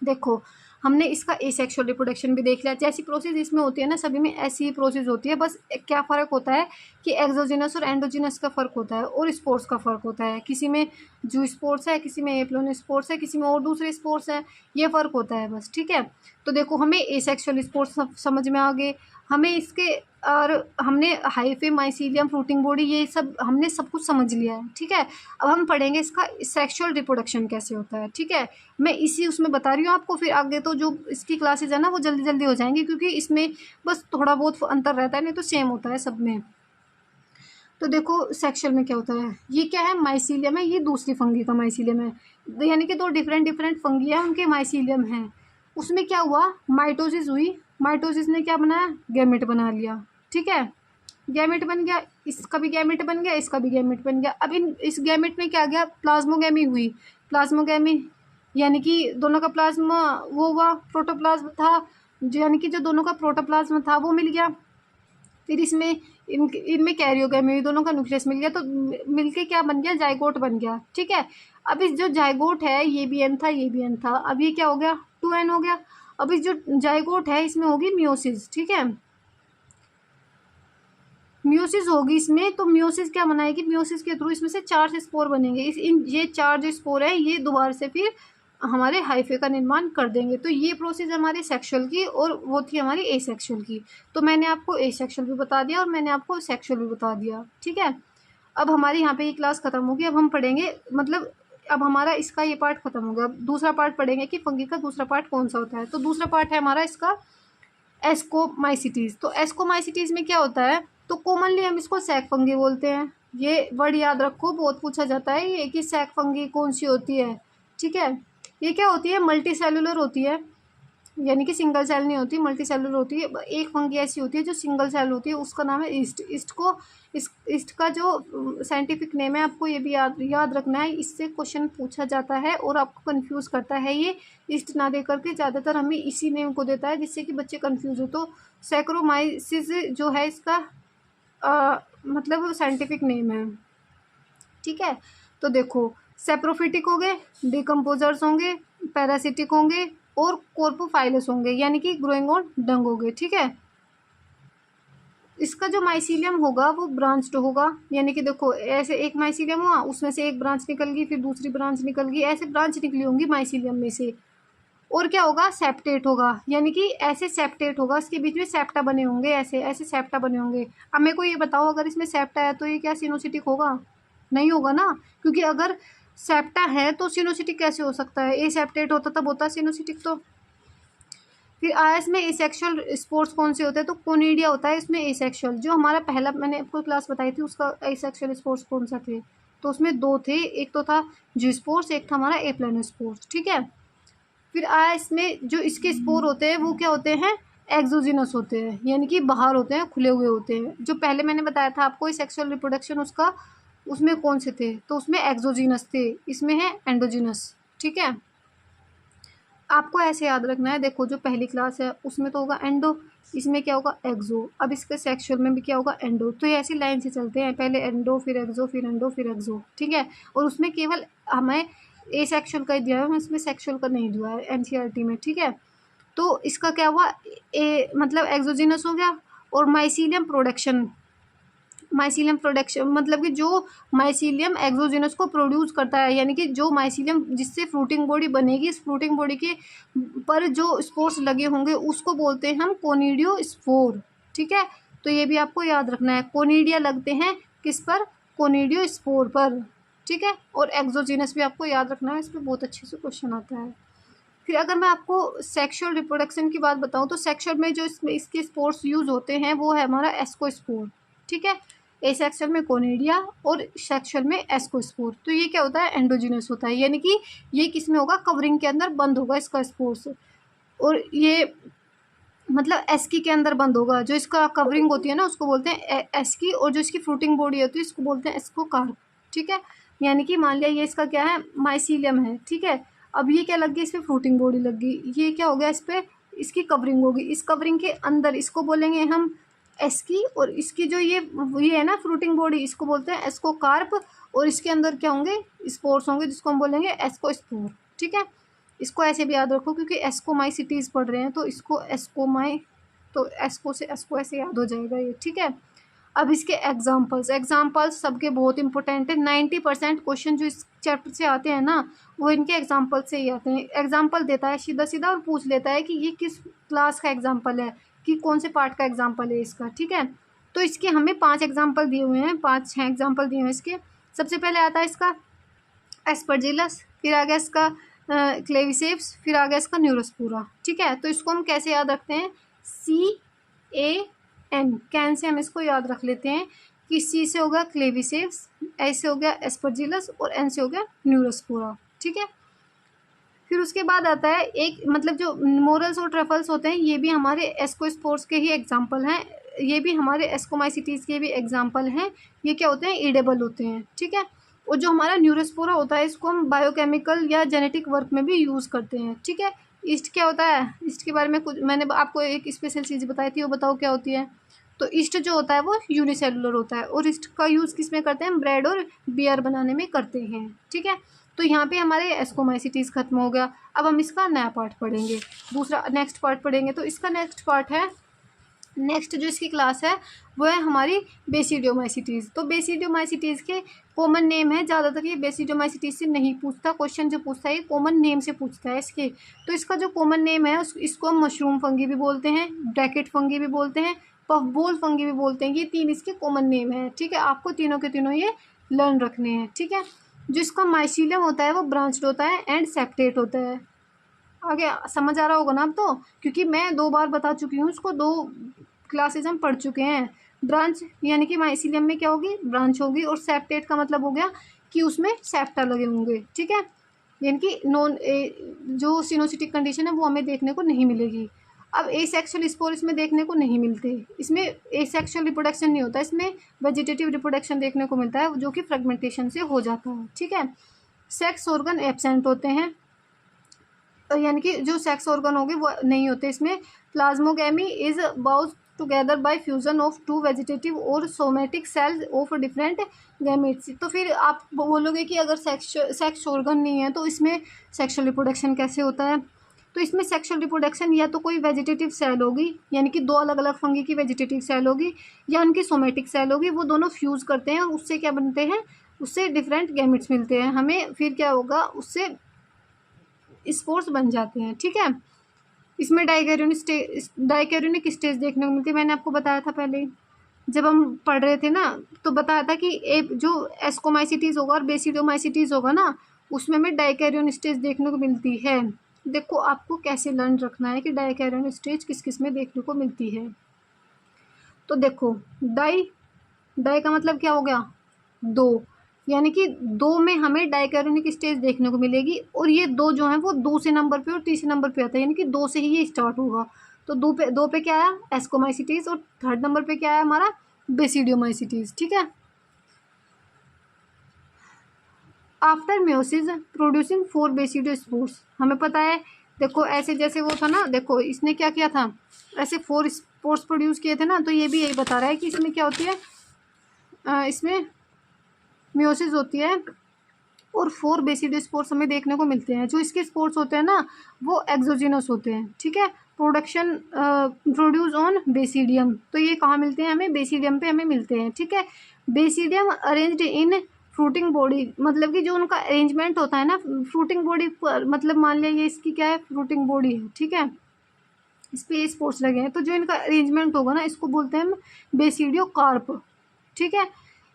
देखो हमने इसका एसेक्सुअल रिप्रोडक्शन भी देख लिया। जैसी प्रोसेस इसमें होती है ना, सभी में ऐसी ही प्रोसेस होती है, बस क्या फ़र्क होता है कि एक्सोजिनस और एंडोजिनस का फ़र्क होता है और स्पोर्स का फ़र्क होता है। किसी में जू स्पोर्स है, किसी में एप्लोन स्पोर्स है, किसी में और दूसरे स्पोर्स हैं, ये फ़र्क होता है बस, ठीक है। तो देखो हमें एसेक्सुअल स्पोर्स समझ में आ गए, हमें इसके और हमने हाइफे, माइसीलियम, फ्रूटिंग बॉडी, ये सब हमने सब कुछ समझ लिया है, ठीक है। अब हम पढ़ेंगे इसका सेक्सुअल रिप्रोडक्शन कैसे होता है, ठीक है। मैं इसी उसमें बता रही हूँ आपको, फिर आगे तो जो इसकी क्लासेज है ना वो जल्दी जल्दी हो जाएंगी, क्योंकि इसमें बस थोड़ा बहुत अंतर रहता है, नहीं तो सेम होता है सब में। तो देखो सेक्सुअल में क्या होता है, ये क्या है, माइसीलियम है, ये दूसरी फंगी का माइसीलियम है, यानी कि दो डिफरेंट डिफरेंट फंगी है, उनके माइसीलियम है। उसमें क्या हुआ, माइटोसिस हुई, माइटोसिस ने क्या बनाया, गैमेट बना लिया, ठीक है। गैमेट बन गया, इसका भी गैमेट बन गया, इसका भी गैमेट बन गया। अब इस गैमेट में क्या गया, प्लाज्मोगैमी हुई। प्लाज्मोगैमी यानी कि दोनों का प्लाज्मा वो हुआ, प्रोटोप्लाज्म था, जो यानी कि जो दोनों का प्रोटोप्लाज्म था वो मिल गया। फिर इसमें इनमें कैरियोगैमी हुई, दोनों का न्यूक्लियस मिल गया, तो मिलके क्या बन गया, जाइगोट बन गया, ठीक है। अब इस जो जाइगोट है, ये भी एन था, ये भी एन था, अब ये क्या हो गया, 2n हो गया। अब इस जो जाइगोट है इसमें होगी मियोसिस, ठीक है, मियोसिस होगी इसमें। तो मियोसिस क्या बनाएगी, मियोसिस के थ्रू इसमें से 4 स्पोर बनेंगे, ये 4 जो स्पोर है ये दोबारा से फिर हमारे हाइफे का निर्माण कर देंगे। तो ये प्रोसेस हमारी सेक्सुअल की, और वो थी हमारी एसेक्सुअल की। तो मैंने आपको एसेक्सुअल भी बता दिया और मैंने आपको सेक्सुअल भी बता दिया, ठीक है। अब हमारी यहाँ पे ये क्लास खत्म होगी, अब हम पढ़ेंगे, मतलब अब हमारा इसका ये पार्ट खत्म होगा, अब दूसरा पार्ट पढ़ेंगे कि फंगी का दूसरा पार्ट कौन सा होता है। तो दूसरा पार्ट है हमारा इसका एस्कोमाइसिटीज। तो एस्कोमाइसिटीज में क्या होता है, तो कॉमनली हम इसको सैक फंगी बोलते हैं। ये वर्ड याद रखो, बहुत पूछा जाता है ये कि सैक फंगी कौन सी होती है, ठीक है। ये क्या होती है, मल्टी सेलुलर होती है, यानी कि सिंगल सेल नहीं होती, मल्टी सेलुलर होती है। एक फंगी ऐसी होती है जो सिंगल सेल होती है, उसका नाम है ईस्ट। ईस्ट का जो साइंटिफिक नेम है, आपको ये भी याद रखना है, इससे क्वेश्चन पूछा जाता है और आपको कंफ्यूज करता है ये। ईस्ट ना दे करके ज़्यादातर हमें इसी नेम को देता है, जिससे कि बच्चे कंफ्यूज हो। तो सैक्रोमाइसिस जो है इसका मतलब साइंटिफिक नेम है, ठीक है। तो देखो सेप्रोफिटिक हो गए, डिकम्पोजर्स होंगे, पैरासिटिक होंगे और कॉर्पोफाइलस होंगे, यानी कि ग्रोइंग ऑन डंग हो गए, ठीक है। इसका जो माइसीलियम होगा वो ब्रांच्ड होगा, यानी कि देखो ऐसे एक माइसीलियम हुआ, उसमें से एक ब्रांच निकल गई, फिर दूसरी ब्रांच निकल गई, ऐसे ब्रांच निकली होंगी माइसीलियम में से। और क्या होगा, सेप्टेट होगा, यानी कि ऐसे सेप्टेट होगा, इसके बीच में सेप्टा बने होंगे, ऐसे ऐसे सेप्टा बने होंगे। अब मेरे को ये बताओ, अगर इसमें सेप्टा है तो ये क्या सिनोसिटिक होगा, नहीं होगा ना, क्योंकि अगर सेप्टा है तो सिनोसिटिक कैसे हो सकता है, ए सेप्टेट होता तब होता सिनोसिटिक। तो फिर आयस में एसेक्सुअल स्पोर्स कौन से होते हैं, तो कोनिडिया होता है इसमें एसेक्सुअल। जो हमारा पहला मैंने आपको क्लास बताई थी उसका एसेक्सुअल स्पोर्स कौन सा थे, तो उसमें 2 थे, एक तो था जी स्पोर्स, एक था हमारा एप्लानो स्पोर्स, ठीक है। फिर आया इसमें जो इसके स्पोर होते हैं वो क्या होते हैं, एक्सोजिनस होते हैं, यानी कि बाहर होते हैं, खुले हुए होते हैं। जो पहले मैंने बताया था आपको सेक्सुअल रिप्रोडक्शन उसका, उसमें कौन से थे, तो उसमें एक्सोजिनस थे, इसमें है एंडोजिनस, ठीक है। आपको ऐसे याद रखना है, देखो जो पहली क्लास है उसमें तो होगा एंडो, इसमें क्या होगा एक्सो, अब इसके सेक्सुअल में भी क्या होगा एंडो, तो ये ऐसी लाइन से चलते हैं, पहले एंडो फिर एक्सो फिर एंडो फिर एक्सो, ठीक है। और उसमें केवल हमें ए सेक्सुअल का ही दिया है, उसमें सेक्सुअल का नहीं दिया है एनसीईआरटी में, ठीक है। तो इसका क्या हुआ, ए मतलब एक्सोजीनस हो गया, और माइसीलियम प्रोडक्शन मतलब कि जो माइसीलियम एक्सोजीनस को प्रोड्यूस करता है, यानी कि जो माइसीलियम जिससे फ्रूटिंग बॉडी बनेगी, इस फ्रूटिंग बॉडी के पर जो स्पोर्स लगे होंगे उसको बोलते हैं हम कोनिडियोस्पोर, ठीक है। तो ये भी आपको याद रखना है, कोनिडिया लगते हैं किस पर, कोनिडियोस्पोर पर, ठीक है। और एक्सोजीनस भी आपको याद रखना है, इस पर बहुत अच्छे से क्वेश्चन आता है। फिर अगर मैं आपको सेक्सुअल रिप्रोडक्शन की बात बताऊं, तो सेक्सुअल में जो इसमें इसके स्पोर्स यूज होते हैं वो है हमारा एस्कोस्पोर, ठीक है। ए सेक्सुअल में कोनिडिया और सेक्सुअल में एस्कोस्पोर। तो ये क्या होता है, एंडोजिनस होता है, यानी कि ये किस में होगा, कवरिंग के अंदर बंद होगा इसका स्पोर्स, और ये मतलब एस्की के अंदर बंद होगा, जो इसका कवरिंग होती है ना उसको बोलते हैं एस्की, और जो इसकी फ्रूटिंग बॉडी होती है इसको बोलते हैं एस्कोकार्प, ठीक है। यानी कि मान लिया ये इसका क्या है, माइसीलियम है, ठीक है। अब ये क्या लग गई, इस पर फ्रूटिंग बॉडी लग गई, ये क्या हो गया, इस पर इसकी कवरिंग होगी, इस कवरिंग के अंदर इसको बोलेंगे हम एस्की, और इसकी जो ये है ना फ्रूटिंग बॉडी, इसको बोलते हैं एस्कोकार्प, और इसके अंदर क्या होंगे, स्पोर्स होंगे जिसको हम बोलेंगे एस्कोस्पोर, ठीक है। इसको ऐसे भी याद रखो, क्योंकि एस्कोमाइसिटीज़ पढ़ रहे हैं तो इसको एस्कोमाई, तो एस्को से एस्को ऐसे याद हो जाएगा ये, ठीक है। अब इसके एग्जाम्पल्स सबके बहुत इंपॉर्टेंट है, 90% क्वेश्चन जो इस चैप्टर से आते हैं ना वो इनके एग्जाम्पल से ही आते हैं। एग्जाम्पल देता है सीधा सीधा और पूछ लेता है कि ये किस क्लास का एग्जाम्पल है, कि कौन से पार्ट का एग्जाम्पल है इसका, ठीक है। तो इसके हमें 5 एग्जाम्पल दिए हुए हैं, 5-6 एग्जाम्पल दिए हुए हैं इसके। सबसे पहले आता है इसका एस्परजिलस, फिर आ गया इसका क्लेविसेप्स, फिर आ गया इसका न्यूरोस्पोरा, ठीक है। तो इसको हम कैसे याद रखते हैं, CAN, कैन से हम इसको याद रख लेते हैं कि C से होगा क्लेविसेप्स, A से हो गया एस्परजिलस और N से हो गया न्यूरोस्पोरा, ठीक है। फिर उसके बाद आता है एक मतलब जो मोरल्स और ट्रफल्स होते हैं, ये भी हमारे एस्कोस्पोर्स के ही एग्जाम्पल हैं, ये भी हमारे एस्कोमाइसिटीज़ के भी एग्जाम्पल हैं। ये क्या होते हैं, ईडेबल होते हैं, ठीक है। और जो हमारा न्यूरोस्पोरा होता है इसको हम बायोकेमिकल या जेनेटिक वर्क में भी यूज़ करते हैं, ठीक है। ईस्ट क्या होता है, ईस्ट के बारे में कुछ मैंने आपको एक स्पेशल चीज़ बताई थी, वो बताओ क्या होती है। तो ईस्ट जो होता है वो यूनिसेलुलर होता है, और ईस्ट का यूज़ किस में करते हैं, ब्रेड और बियर बनाने में करते हैं, ठीक है। तो यहाँ पे हमारे एस्कोमाइसिटीज़ खत्म हो गया। अब हम इसका नया पार्ट पढ़ेंगे, दूसरा नेक्स्ट पार्ट पढ़ेंगे। तो इसका नेक्स्ट पार्ट है, नेक्स्ट जो इसकी क्लास है वो है हमारी बेसिडियोमाइसिटीज़। तो बेसिडियोमाइसिटीज़ के कॉमन नेम है, ज़्यादातर ये बेसिडियोमाइसिटीज़ से नहीं पूछता क्वेश्चन, जो पूछता है ये कॉमन नेम से पूछता है इसके। तो इसका जो कॉमन नेम है इसको हम मशरूम फंगी भी बोलते हैं, ब्रैकेट फंगी भी बोलते हैं, पफबोल फंगी भी बोलते हैं। ये 3 इसके कॉमन नेम है, ठीक है। आपको तीनों के तीनों ये लर्न रखने हैं, ठीक है। जो इसका माइसीलियम होता है वो ब्रांच्ड होता है एंड सेप्टेट होता है। आगे समझ आ रहा होगा ना अब तो, क्योंकि मैं 2 बार बता चुकी हूँ इसको, 2 क्लासेज हम पढ़ चुके हैं। ब्रांच यानी कि माइसीलियम में क्या होगी, ब्रांच होगी, और सेप्टेट का मतलब हो गया कि उसमें सेप्टा लगे होंगे, ठीक है। यानी कि जो सिनोसिटिक कंडीशन है वो हमें देखने को नहीं मिलेगी। अब एसेक्सुअल स्पोर इसमें देखने को नहीं मिलते, इसमें एसेक्सुअल रिप्रोडक्शन नहीं होता, इसमें वेजिटेटिव रिप्रोडक्शन देखने को मिलता है, जो कि फ्रेगमेंटेशन से हो जाता है, ठीक है। सेक्स ऑर्गन एब्सेंट होते हैं, यानी कि जो सेक्स ऑर्गन होंगे वो नहीं होते इसमें। प्लाज्मोगेमी इज बाउज together by fusion of 2 vegetative और somatic cells of different gametes. तो फिर आप बोलोगे कि अगर सेक्स ऑर्गन नहीं है तो इसमें सेक्सुअल रिप्रोडक्शन कैसे होता है। तो इसमें सेक्सुअल रिप्रोडक्शन या तो कोई वेजिटेटिव सेल होगी, यानी कि 2 अलग अलग फंगी की वेजिटेटिव सेल होगी, या उनकी सोमेटिक सेल होगी, वो दोनों फ्यूज़ करते हैं और उससे क्या बनते हैं, उससे डिफरेंट गैमेट्स मिलते हैं हमें। फिर क्या होगा, उससे स्पोर्स बन जाते हैं, ठीक है। इसमें डाइकैरियोनिक स्टेज देखने को मिलती है, मैंने आपको बताया था पहले जब हम पढ़ रहे थे ना, तो बताया था कि एक जो एस्कोमाइसिटीज़ होगा और बेसिडोमाइसिटीज़ होगा ना, उसमें हमें डाइकैरियोन स्टेज देखने को मिलती है। देखो आपको कैसे लर्न रखना है कि डाइकैरियोन स्टेज किस किस में देखने को मिलती है। तो देखो डाई का मतलब क्या हो गया, 2, यानी कि 2 में हमें डाइकैरियोनिक स्टेज देखने को मिलेगी, और ये 2 जो हैं वो दूसरे नंबर पे और तीसरे नंबर पे आता है, यानी कि 2 से ही ये स्टार्ट होगा। तो 2 पे क्या आया, एस्कोमाइसिटीज़, और 3rd नंबर पे क्या आया हमारा, बेसिडियोमाइसिटीज़, ठीक है। आफ्टर म्योसिस प्रोड्यूसिंग 4 बेसिडियोस्पोर्स, हमें पता है देखो ऐसे जैसे वो था ना, देखो इसने क्या किया था, ऐसे 4 स्पोर्स प्रोड्यूस किए थे ना, तो ये भी यही बता रहा है कि इसमें क्या होती है, इसमें मियोसिस होती है और 4 बेसिड स्पोर्स हमें देखने को मिलते हैं। जो इसके स्पोर्स होते हैं ना वो एक्सोजिनस होते हैं, ठीक है। प्रोडक्शन प्रोड्यूस ऑन बेसिडियम, तो ये कहाँ मिलते हैं हमें, बेसिडियम पे हमें मिलते हैं, ठीक है। Basidium arranged in fruiting body, मतलब कि जो उनका अरेंजमेंट होता है ना फ्रूटिंग बॉडी पर, मतलब मान लिया ये इसकी क्या है, फ्रूटिंग बॉडी है, ठीक है, इस पे स्पोर्स लगे हैं, तो जो इनका अरेंजमेंट होगा ना इसको बोलते हैं हम बेसिडियो कार्प, ठीक है।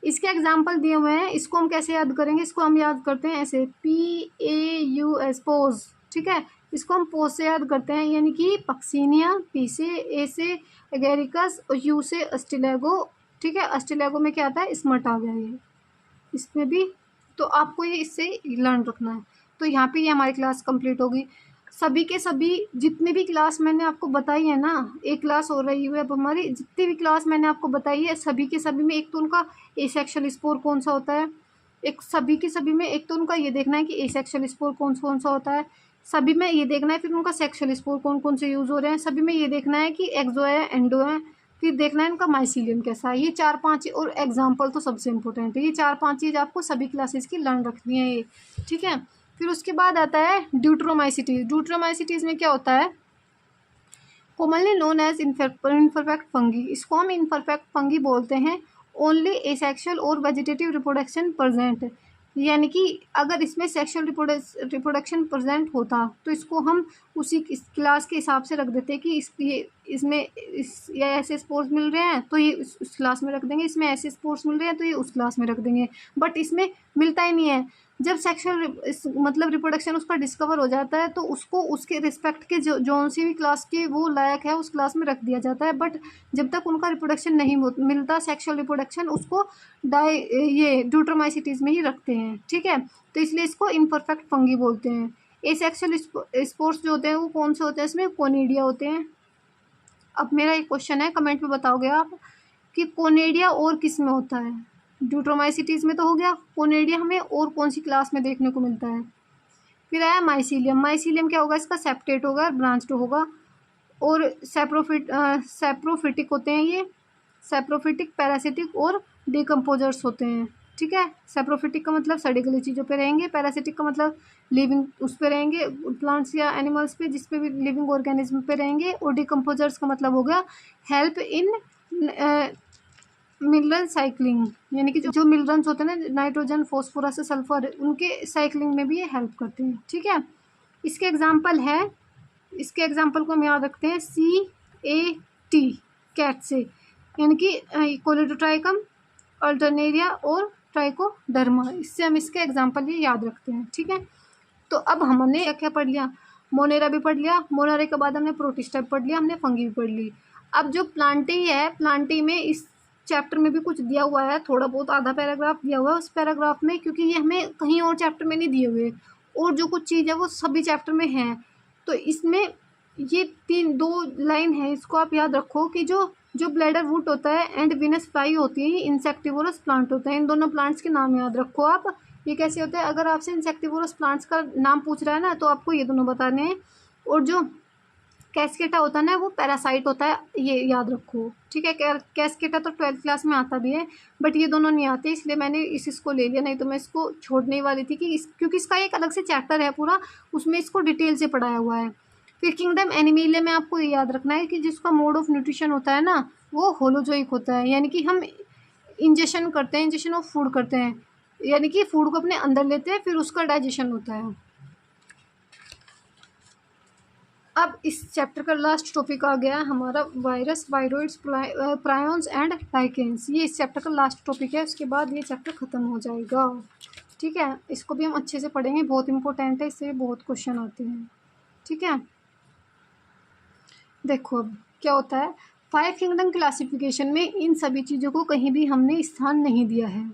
इसके एग्जाम्पल दिए हुए हैं, इसको हम कैसे याद करेंगे, इसको हम याद करते हैं ऐसे PAUS पोज, ठीक है। इसको हम पोज से याद करते हैं, यानी कि पक्सीनिया, P से, A से एगेरिकस और U से अस्टिलेगो, ठीक है। अस्टिलेगो में क्या आता है, स्मट आ गया ये इसमें भी, तो आपको ये इससे लर्न रखना है। तो यहाँ पे ये हमारी क्लास कंप्लीट होगी। सभी के सभी जितने भी क्लास मैंने आपको बताई है ना, एक क्लास हो रही है अब हमारी, जितनी भी क्लास मैंने आपको बताई है सभी के सभी में एक तो उनका एसेक्सुअल स्पोर कौन सा होता है, एक सभी के सभी में एक तो उनका ये देखना है कि एसेक्सुअल स्पोर कौन सा होता है, सभी में ये देखना है फिर उनका सेक्सुअल स्पोर कौन कौन से यूज़ हो रहे हैं, सभी में ये देखना है कि एक्सो है एंडो है, फिर देखना है इनका माइसीलियम कैसा है। ये 4-5 और एग्जाम्पल तो सबसे इंपॉर्टेंट है, ये 4-5 चीज़ आपको सभी क्लासेस की लर्न रखनी है ये, ठीक है। फिर उसके बाद आता है ड्यूट्रोमाइसिटीज। ड्यूट्रोमाइसिटीज में क्या होता है, commonly known as imperfect fungi, इसको हम इनपरफेक्ट फंगी बोलते हैं। ओनली एसेक्सुअल और वेजिटेटिव रिप्रोडक्शन प्रेजेंट, यानी कि अगर इसमें सेक्सुअल रिप्रोडक्शन प्रेजेंट होता तो इसको हम उसी क्लास के हिसाब से रख देते कि इसमें ये ऐसे स्पोर्ट्स मिल रहे हैं तो ये उस क्लास में रख देंगे, इसमें ऐसे स्पोर्ट्स मिल रहे हैं तो ये उस क्लास में रख देंगे। बट इसमें मिलता ही नहीं है। जब सेक्सुअल मतलब रिप्रोडक्शन उसका डिस्कवर हो जाता है तो उसको उसके रिस्पेक्ट के जो सी भी क्लास के वो लायक है उस क्लास में रख दिया जाता है। बट जब तक उनका रिप्रोडक्शन नहीं मिलता सेक्सुअल रिप्रोडक्शन, उसको ये ड्यूट्रोमाइसिटीज में ही रखते हैं, ठीक है। तो इसलिए इसको इम्परफेक्ट फंगी बोलते हैं। एसेक्सुअल स्पोर्ट्स जो होते हैं वो कौन से होते हैं, इसमें कोनिडिया होते हैं। अब मेरा एक क्वेश्चन है, कमेंट में बताओगे आप कि कोनिडिया और किस में होता है, ड्यूट्रोमाइसिटीज में तो हो गया, कोनिडिया हमें और कौन सी क्लास में देखने को मिलता है। फिर आया माइसीलियम। माइसीलियम क्या होगा, इसका सेप्टेट होगा और ब्रांच्ड होगा। और सैप्रोफिटिक होते हैं ये, सैप्रोफिटिक, पैरासिटिक और डिकम्पोजर्स होते हैं, ठीक है। सैप्रोफिटिक का मतलब सड़ी गली चीज़ों पे रहेंगे, पैरासिटिक का मतलब लिविंग उस पे रहेंगे, प्लांट्स या एनिमल्स पे, जिस पे भी लिविंग ऑर्गेनिज्म पे रहेंगे। और डिकम्पोजर्स का मतलब हो गया हेल्प इन मिनरल साइक्लिंग, यानी कि जो मिनरल्स होते हैं ना, नाइट्रोजन, फॉस्फोरस, सल्फर, उनके साइक्लिंग में भी ये हेल्प करते हैं, ठीक है। इसके एग्जाम्पल है, इसके एग्जाम्पल को हम याद रखते हैं CAT, कैट से, यानी कि कोलेडोट्राइकम, अल्टरनेरिया और ट्राइकोडर्मा, इससे हम इसके एग्जाम्पल ये याद रखते हैं, ठीक है। तो अब हमने क्या क्या पढ़ लिया, मोनेरा भी पढ़ लिया, मोनेरा के बाद हमने प्रोटिस्टा पढ़ लिया, हमने फंगी भी पढ़ ली। अब जो प्लांटी है, प्लांटी में इस चैप्टर में भी कुछ दिया हुआ है, थोड़ा बहुत आधा पैराग्राफ दिया हुआ है उस पैराग्राफ में, क्योंकि ये हमें कहीं और चैप्टर में नहीं दिए हुए, और जो कुछ चीज़ है वो सभी चैप्टर में है। तो इसमें ये 2 लाइन है, इसको आप याद रखो कि जो ब्लैडर वुड होता है एंड विनस फ्लाई होती है, ये इंसेक्टिवोरस प्लांट होता है। इन दोनों प्लांट्स के नाम याद रखो आप। ये कैसे होता है, अगर आपसे इंसेक्टिवोरस प्लांट्स का नाम पूछ रहा है ना तो आपको ये दोनों बताने हैं। और जो कैस्केटा होता है ना वो पैरासाइट होता है, ये याद रखो, ठीक है। कैस्केटा तो 12th क्लास में आता भी है, बट ये दोनों नहीं आते, इसलिए मैंने इसको ले लिया, नहीं तो मैं इसको छोड़ने वाली थी कि क्योंकि इसका एक अलग से चैप्टर है पूरा, उसमें इसको डिटेल से पढ़ाया हुआ है। फिर किंगडम एनिमेलिया में आपको ये याद रखना है कि जिसका मोड ऑफ न्यूट्रिशन होता है ना वो होलोजोइक होता है, यानी कि हम इंजेक्शन करते हैं, इंजेक्शन ऑफ फूड करते हैं, यानी कि फूड को अपने अंदर लेते हैं फिर उसका डाइजेशन होता है। अब इस चैप्टर का लास्ट टॉपिक आ गया हमारा virus, viroids, prions and lichens. ये इस चैप्टर का लास्ट टॉपिक है, उसके बाद ये चैप्टर ख़त्म हो जाएगा, ठीक है। इसको भी हम अच्छे से पढ़ेंगे, बहुत इंपॉर्टेंट है, इससे बहुत क्वेश्चन आते हैं, ठीक है। देखो अब क्या होता है, 5 किंगडम क्लासिफिकेशन में इन सभी चीज़ों को कहीं भी हमने स्थान नहीं दिया है।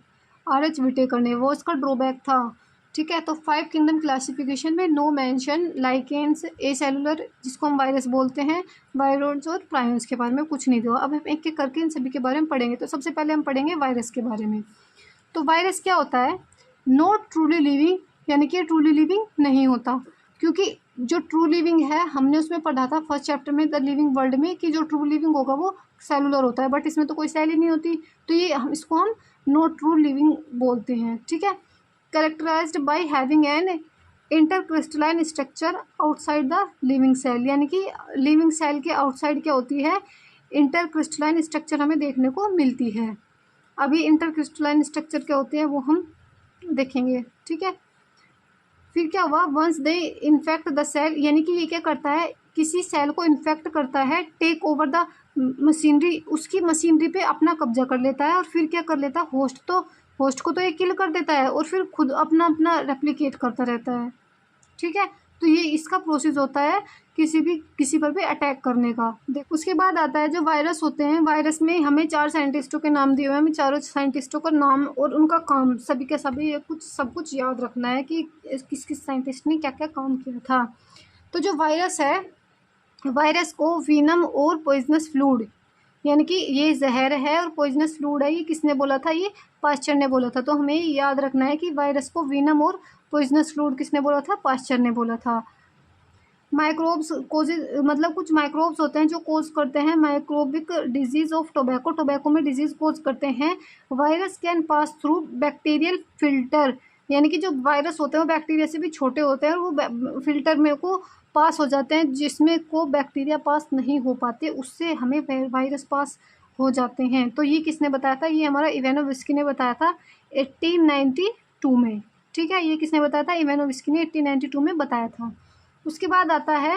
RH विटेकर ने, वो इसका ड्रॉबैक था, ठीक है। तो 5 किंगडम क्लासिफिकेशन में नो मेंशन लाइकेंस, ए सेलुलर जिसको हम वायरस बोलते हैं, वायरोइड्स और प्रायोन्स के बारे में कुछ नहीं दिया। अब हम एक एक करके इन सभी के बारे में पढ़ेंगे। तो सबसे पहले हम पढ़ेंगे वायरस के बारे में। तो वायरस क्या होता है, नॉट ट्रूली लिविंग, यानी कि ट्रूली लिविंग नहीं होता, क्योंकि जो ट्रू लिविंग है हमने उसमें पढ़ा था फर्स्ट चैप्टर में द लिविंग वर्ल्ड में कि जो ट्रू लिविंग होगा वो सेलुलर होता है, बट इसमें तो कोई सेल ही नहीं होती, तो ये इसको हम नो ट्रू लिविंग बोलते हैं। ठीक है, characterised by having an intercrystalline structure outside the living cell, यानी कि लिविंग सेल के आउटसाइड क्या होती है, इंटरक्रिस्टलाइन स्ट्रक्चर हमें देखने को मिलती है। अभी इंटरक्रिस्टलाइन स्ट्रक्चर क्या होते हैं वो हम देखेंगे। ठीक है, फिर क्या हुआ, once they infect the cell, यानी कि ये क्या करता है, किसी सेल को इन्फेक्ट करता है, टेक ओवर द मशीनरी, उसकी मशीनरी पे अपना कब्जा कर लेता है, और फिर क्या कर लेता है, होस्ट को तो ये किल कर देता है और फिर खुद अपना अपना रेप्लिकेट करता रहता है। ठीक है, तो ये इसका प्रोसेस होता है किसी पर भी अटैक करने का। उसके बाद आता है जो वायरस होते हैं, वायरस में हमें 4 साइंटिस्टों के नाम दिए हुए हैं, हमें चारों साइंटिस्टों का नाम और उनका काम सभी के सभी सब कुछ याद रखना है कि किस किस साइंटिस्ट ने क्या क्या काम किया था। तो जो वायरस है, वायरस को वीनम और पॉइजनस फ्लूइड, यानी कि ये जहर है और पॉइजनस फ्लूइड है, ये किसने बोला था, ये पास्चर ने बोला था। तो हमें याद रखना है कि वायरस को वीनम और पॉइजनस फ्लूइड किसने बोला था, पास्चर ने बोला था। माइक्रोब्स कोजेज, मतलब कुछ माइक्रोब्स होते हैं जो कोज करते हैं microbic disease of tobacco, tobacco में डिजीज कोज करते हैं। Virus can pass through bacterial filter, यानी कि जो वायरस होते हैं वो बैक्टीरिया से भी छोटे होते हैं और वो फिल्टर में को पास हो जाते हैं, जिसमें को बैक्टीरिया पास नहीं हो पाते, उससे हमें वायरस पास हो जाते हैं। तो ये किसने बताया था, ये हमारा इवानोविस्की ने बताया था 1892 में। ठीक है, ये किसने बताया था, इवानोविस्की ने 1892 में बताया था। उसके बाद आता है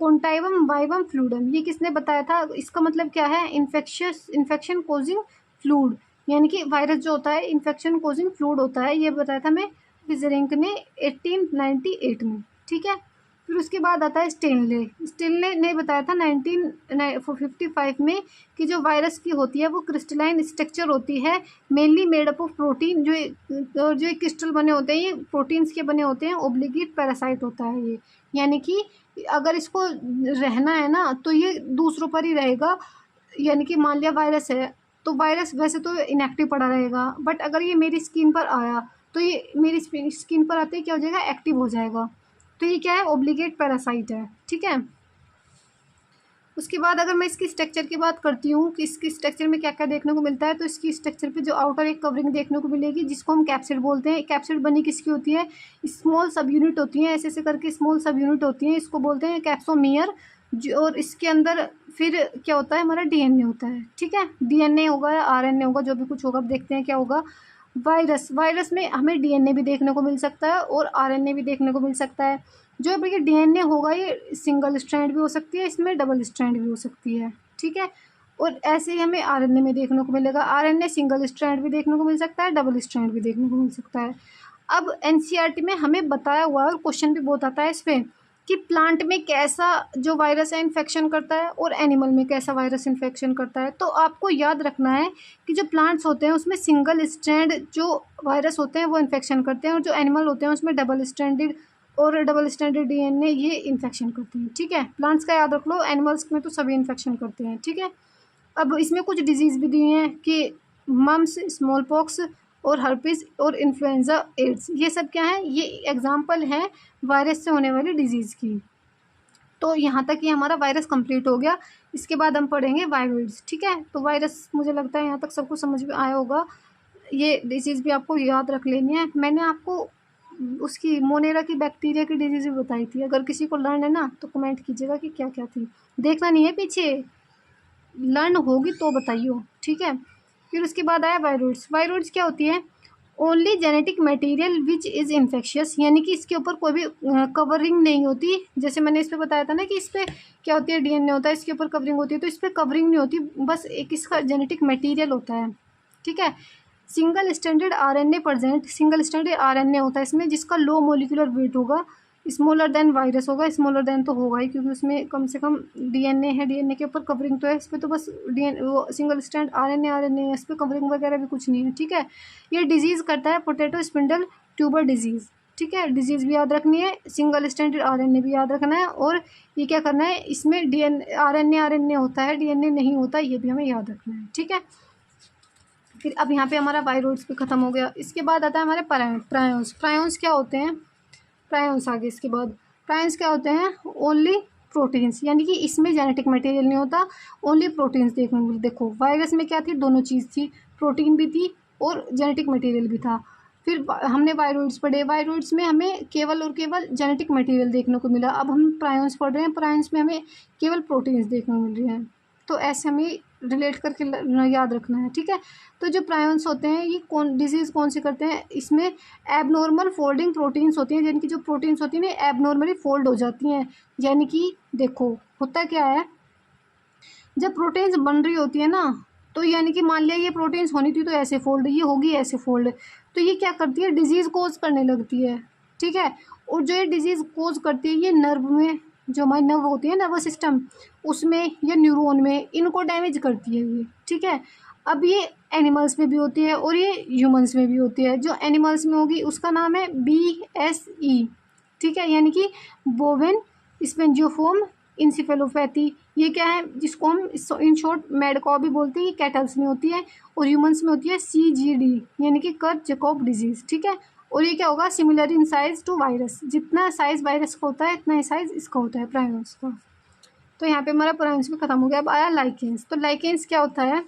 कॉन्टाइवम वाइवम फ्लूडम, ये किसने बताया था, इसका मतलब क्या है, इन्फेक्शन कोजिंग फ्लूड, यानी कि वायरस जो होता है इन्फेक्शन कोजिंग फ्लूड होता है, ये बताया था हमें विजरिंक ने 1898 में। ठीक है, फिर उसके बाद आता है स्टेनले ने बताया था 1955 में कि जो वायरस की होती है वो क्रिस्टलाइन स्ट्रक्चर होती है, mainly made up of protein, जो क्रिस्टल बने होते हैं ये प्रोटीन्स के बने होते हैं, ओब्लिगेट पैरासाइट होता है ये, यानी कि अगर इसको रहना है ना तो ये दूसरों पर ही रहेगा, यानी कि मान लिया वायरस है तो वायरस वैसे तो इनएक्टिव पड़ा रहेगा, बट अगर ये मेरी स्किन पर आया तो ये मेरी स्किन पर आते ही क्या हो जाएगा, एक्टिव हो जाएगा। तो ये क्या है, ओब्लिगेट पैरासाइट है। ठीक है, उसके बाद अगर मैं इसकी स्ट्रक्चर की बात करती हूँ कि इसकी स्ट्रक्चर में क्या क्या देखने को मिलता है, तो इसकी स्ट्रक्चर पे जो आउटर एक कवरिंग देखने को मिलेगी जिसको हम कैप्सिड बोलते हैं। कैप्सिड बनी किसकी होती है, स्मॉल सब यूनिट होती हैं, ऐसे ऐसे करके स्मॉल सब यूनिट होती हैं, इसको बोलते हैं कैप्सोमियर। और इसके अंदर फिर क्या होता है, हमारा डीएनए होता है। ठीक है, डीएनए होगा या आरएनए होगा, जो भी कुछ होगा, अब देखते हैं क्या होगा। वायरस में हमें डीएनए भी देखने को मिल सकता है और आरएनए भी देखने को मिल सकता है। जो ये डीएनए होगा ये सिंगल स्ट्रैंड भी हो सकती है, इसमें डबल स्ट्रैंड भी हो सकती है। ठीक है, और ऐसे ही हमें आरएनए में देखने को मिलेगा, आरएनए सिंगल स्ट्रैंड भी देखने को मिल सकता है, डबल स्ट्रैंड भी देखने को मिल सकता है। अब एनसीईआरटी में हमें बताया हुआ है और क्वेश्चन भी बहुत आता है इस पर कि प्लांट में कैसा जो वायरस है इन्फेक्शन करता है और एनिमल में कैसा वायरस इन्फेक्शन करता है। तो आपको याद रखना है कि जो प्लांट्स होते हैं उसमें सिंगल स्ट्रैंड जो वायरस होते हैं वो इन्फेक्शन करते हैं, और जो एनिमल होते हैं उसमें डबल स्टैंडर्ड डीएनए ये इन्फेक्शन करते हैं। ठीक है, प्लांट्स का याद रख लो, एनिमल्स में तो सभी इन्फेक्शन करते हैं। ठीक है, अब इसमें कुछ डिजीज़ भी दी हैं कि मम्स, स्मॉल पॉक्स और हर्पिस और इन्फ्लुएंजा एड्स, ये सब क्या है, ये एग्जाम्पल हैं वायरस से होने वाली डिजीज़ की। तो यहाँ तक ये हमारा वायरस कंप्लीट हो गया। इसके बाद हम पढ़ेंगे वायरस। ठीक है, तो वायरस मुझे लगता है यहाँ तक सबको समझ में आया होगा। ये डिजीज़ भी आपको याद रख लेनी है। मैंने आपको उसकी मोनेरा की बैक्टीरिया की डिजीज़ भी बताई थी, अगर किसी को लर्न है ना तो कमेंट कीजिएगा कि क्या क्या थी, देखना नहीं है पीछे, लर्न होगी तो बताइए। ठीक है, फिर उसके बाद आया वायरस क्या होती है, only genetic material which is infectious, यानी कि इसके ऊपर कोई भी कवरिंग नहीं होती। जैसे मैंने इस पर बताया था ना कि इस पर क्या होती है, डीएनए होता है, इसके ऊपर कवरिंग होती है, तो इस पर कवरिंग नहीं होती, बस एक इसका जेनेटिक मटेरियल होता है। ठीक है, single standard RNA present, single standard RNA होता है इसमें जिसका लो मोलिकुलर वेट होगा, स्मॉलर देन वायरस होगा, स्मॉलर देन तो होगा ही क्योंकि उसमें कम से कम डीएनए है, डीएनए के ऊपर कवरिंग तो है, इस पर तो बस वो सिंगल स्टैंड आरएनए है, इस पर कवरिंग वगैरह भी कुछ नहीं है। ठीक है, ये डिजीज़ करता है पोटैटो स्पिंडल ट्यूबर डिजीज़। ठीक है, डिजीज़ भी याद रखनी है, सिंगल स्टैंडर्ड आरएनए भी याद रखना है, और ये क्या करना है, इसमें डीएनए आरएनए होता है, डीएनए नहीं होता, ये भी हमें याद रखना है। ठीक है, फिर अब यहाँ पे हमारा वायरस भी ख़त्म हो गया। इसके बाद आता है हमारे प्रायोन्स। प्रायोन्स क्या होते हैं, प्रायोन्स आगे इसके बाद प्रायंस क्या होते हैं? ओनली प्रोटीन्स, यानी कि इसमें जेनेटिक मटेरियल नहीं होता, ओनली प्रोटीन्स देखने को मिलते। देखो वायरस में क्या थी? दोनों चीज़ थी, प्रोटीन भी थी और जेनेटिक मटेरियल भी था। फिर हमने वायरोइड्स पढ़े, वायरोइड्स में हमें केवल और केवल जेनेटिक मटेरियल देखने को मिला। अब हम प्रायंस पढ़ रहे हैं, प्रायंस में हमें केवल प्रोटीन्स देखने को मिल रहे हैं। तो ऐसे हमें रिलेट करके याद रखना है, ठीक है। तो जो प्रायंस होते हैं ये डिजीज़ कौन सी करते हैं? इसमें एबनॉर्मल फोल्डिंग प्रोटीन्स होती हैं, यानी कि जो प्रोटीन्स होती हैं एबनॉर्मली फोल्ड हो जाती हैं। यानी कि देखो होता क्या है, जब प्रोटीन्स बन रही होती है ना, तो यानी कि मान लिया ये प्रोटीन्स होनी थी तो ऐसे फोल्ड, ये होगी ऐसे फोल्ड, तो ये क्या करती है? डिजीज़ कोज करने लगती है, ठीक है। और जो ये डिजीज़ कोज करती है ये नर्व में, जो हमारी नर्व होती है नर्वस सिस्टम, उसमें या न्यूरॉन में, इनको डैमेज करती है ये, ठीक है। अब ये एनिमल्स में भी होती है और ये ह्यूमंस में भी होती है। जो एनिमल्स में होगी उसका नाम है BSE, ठीक है, यानी कि बोवेन स्पेंजियोफोर्म इंसेफेलोपैथी। ये क्या है? जिसको हम इन शॉर्ट मैडकॉ भी बोलते हैं, ये कैटल्स में होती है और ह्यूमंस में होती है CGD, यानी कि कर्ट जैकोब डिजीज़, ठीक है। और ये क्या होगा? Similar in size to virus, जितना साइज वायरस का होता है इतना ही साइज इसका होता है प्रायंस का। तो यहाँ पे हमारा प्रायंस भी खत्म हो गया। अब आया लाइकेंस। तो लाइकेंस क्या होता है?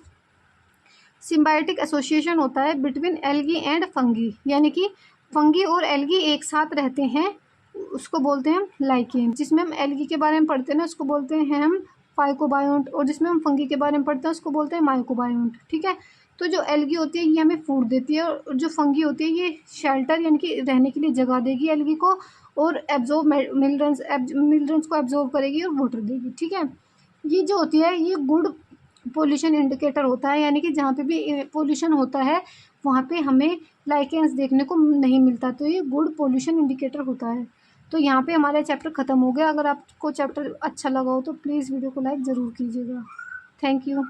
सिम्बायोटिक एसोसिएशन होता है बिटवीन एल्गी एंड फंगी, यानी कि फंगी और एल्गी एक साथ रहते हैं, उसको बोलते हैं हम लाइकेन। जिसमें हम एल्गी के बारे में पढ़ते हैं ना उसको बोलते हैं हम फाइकोबायोन्ट, और जिसमें हम फंगी के बारे में पढ़ते हैं उसको बोलते हैं माइकोबायोन्ट, ठीक है। तो जो एल्गी होती है ये हमें फूड देती है और जो फंगी होती है ये शेल्टर यानी कि रहने के लिए जगह देगी एल्गी को, और एब्जॉर्ब मिनरल्स को एब्जॉर्ब करेगी और वाटर देगी, ठीक है। ये जो होती है ये गुड पोल्यूशन इंडिकेटर होता है, यानी कि जहाँ पे भी पोल्यूशन होता है वहाँ पे हमें लाइकेंस देखने को नहीं मिलता, तो ये गुड पोल्यूशन इंडिकेटर होता है। तो यहाँ पे हमारा चैप्टर ख़त्म हो गया। अगर आपको चैप्टर अच्छा लगा हो तो प्लीज़ वीडियो को लाइक ज़रूर कीजिएगा। Thank you.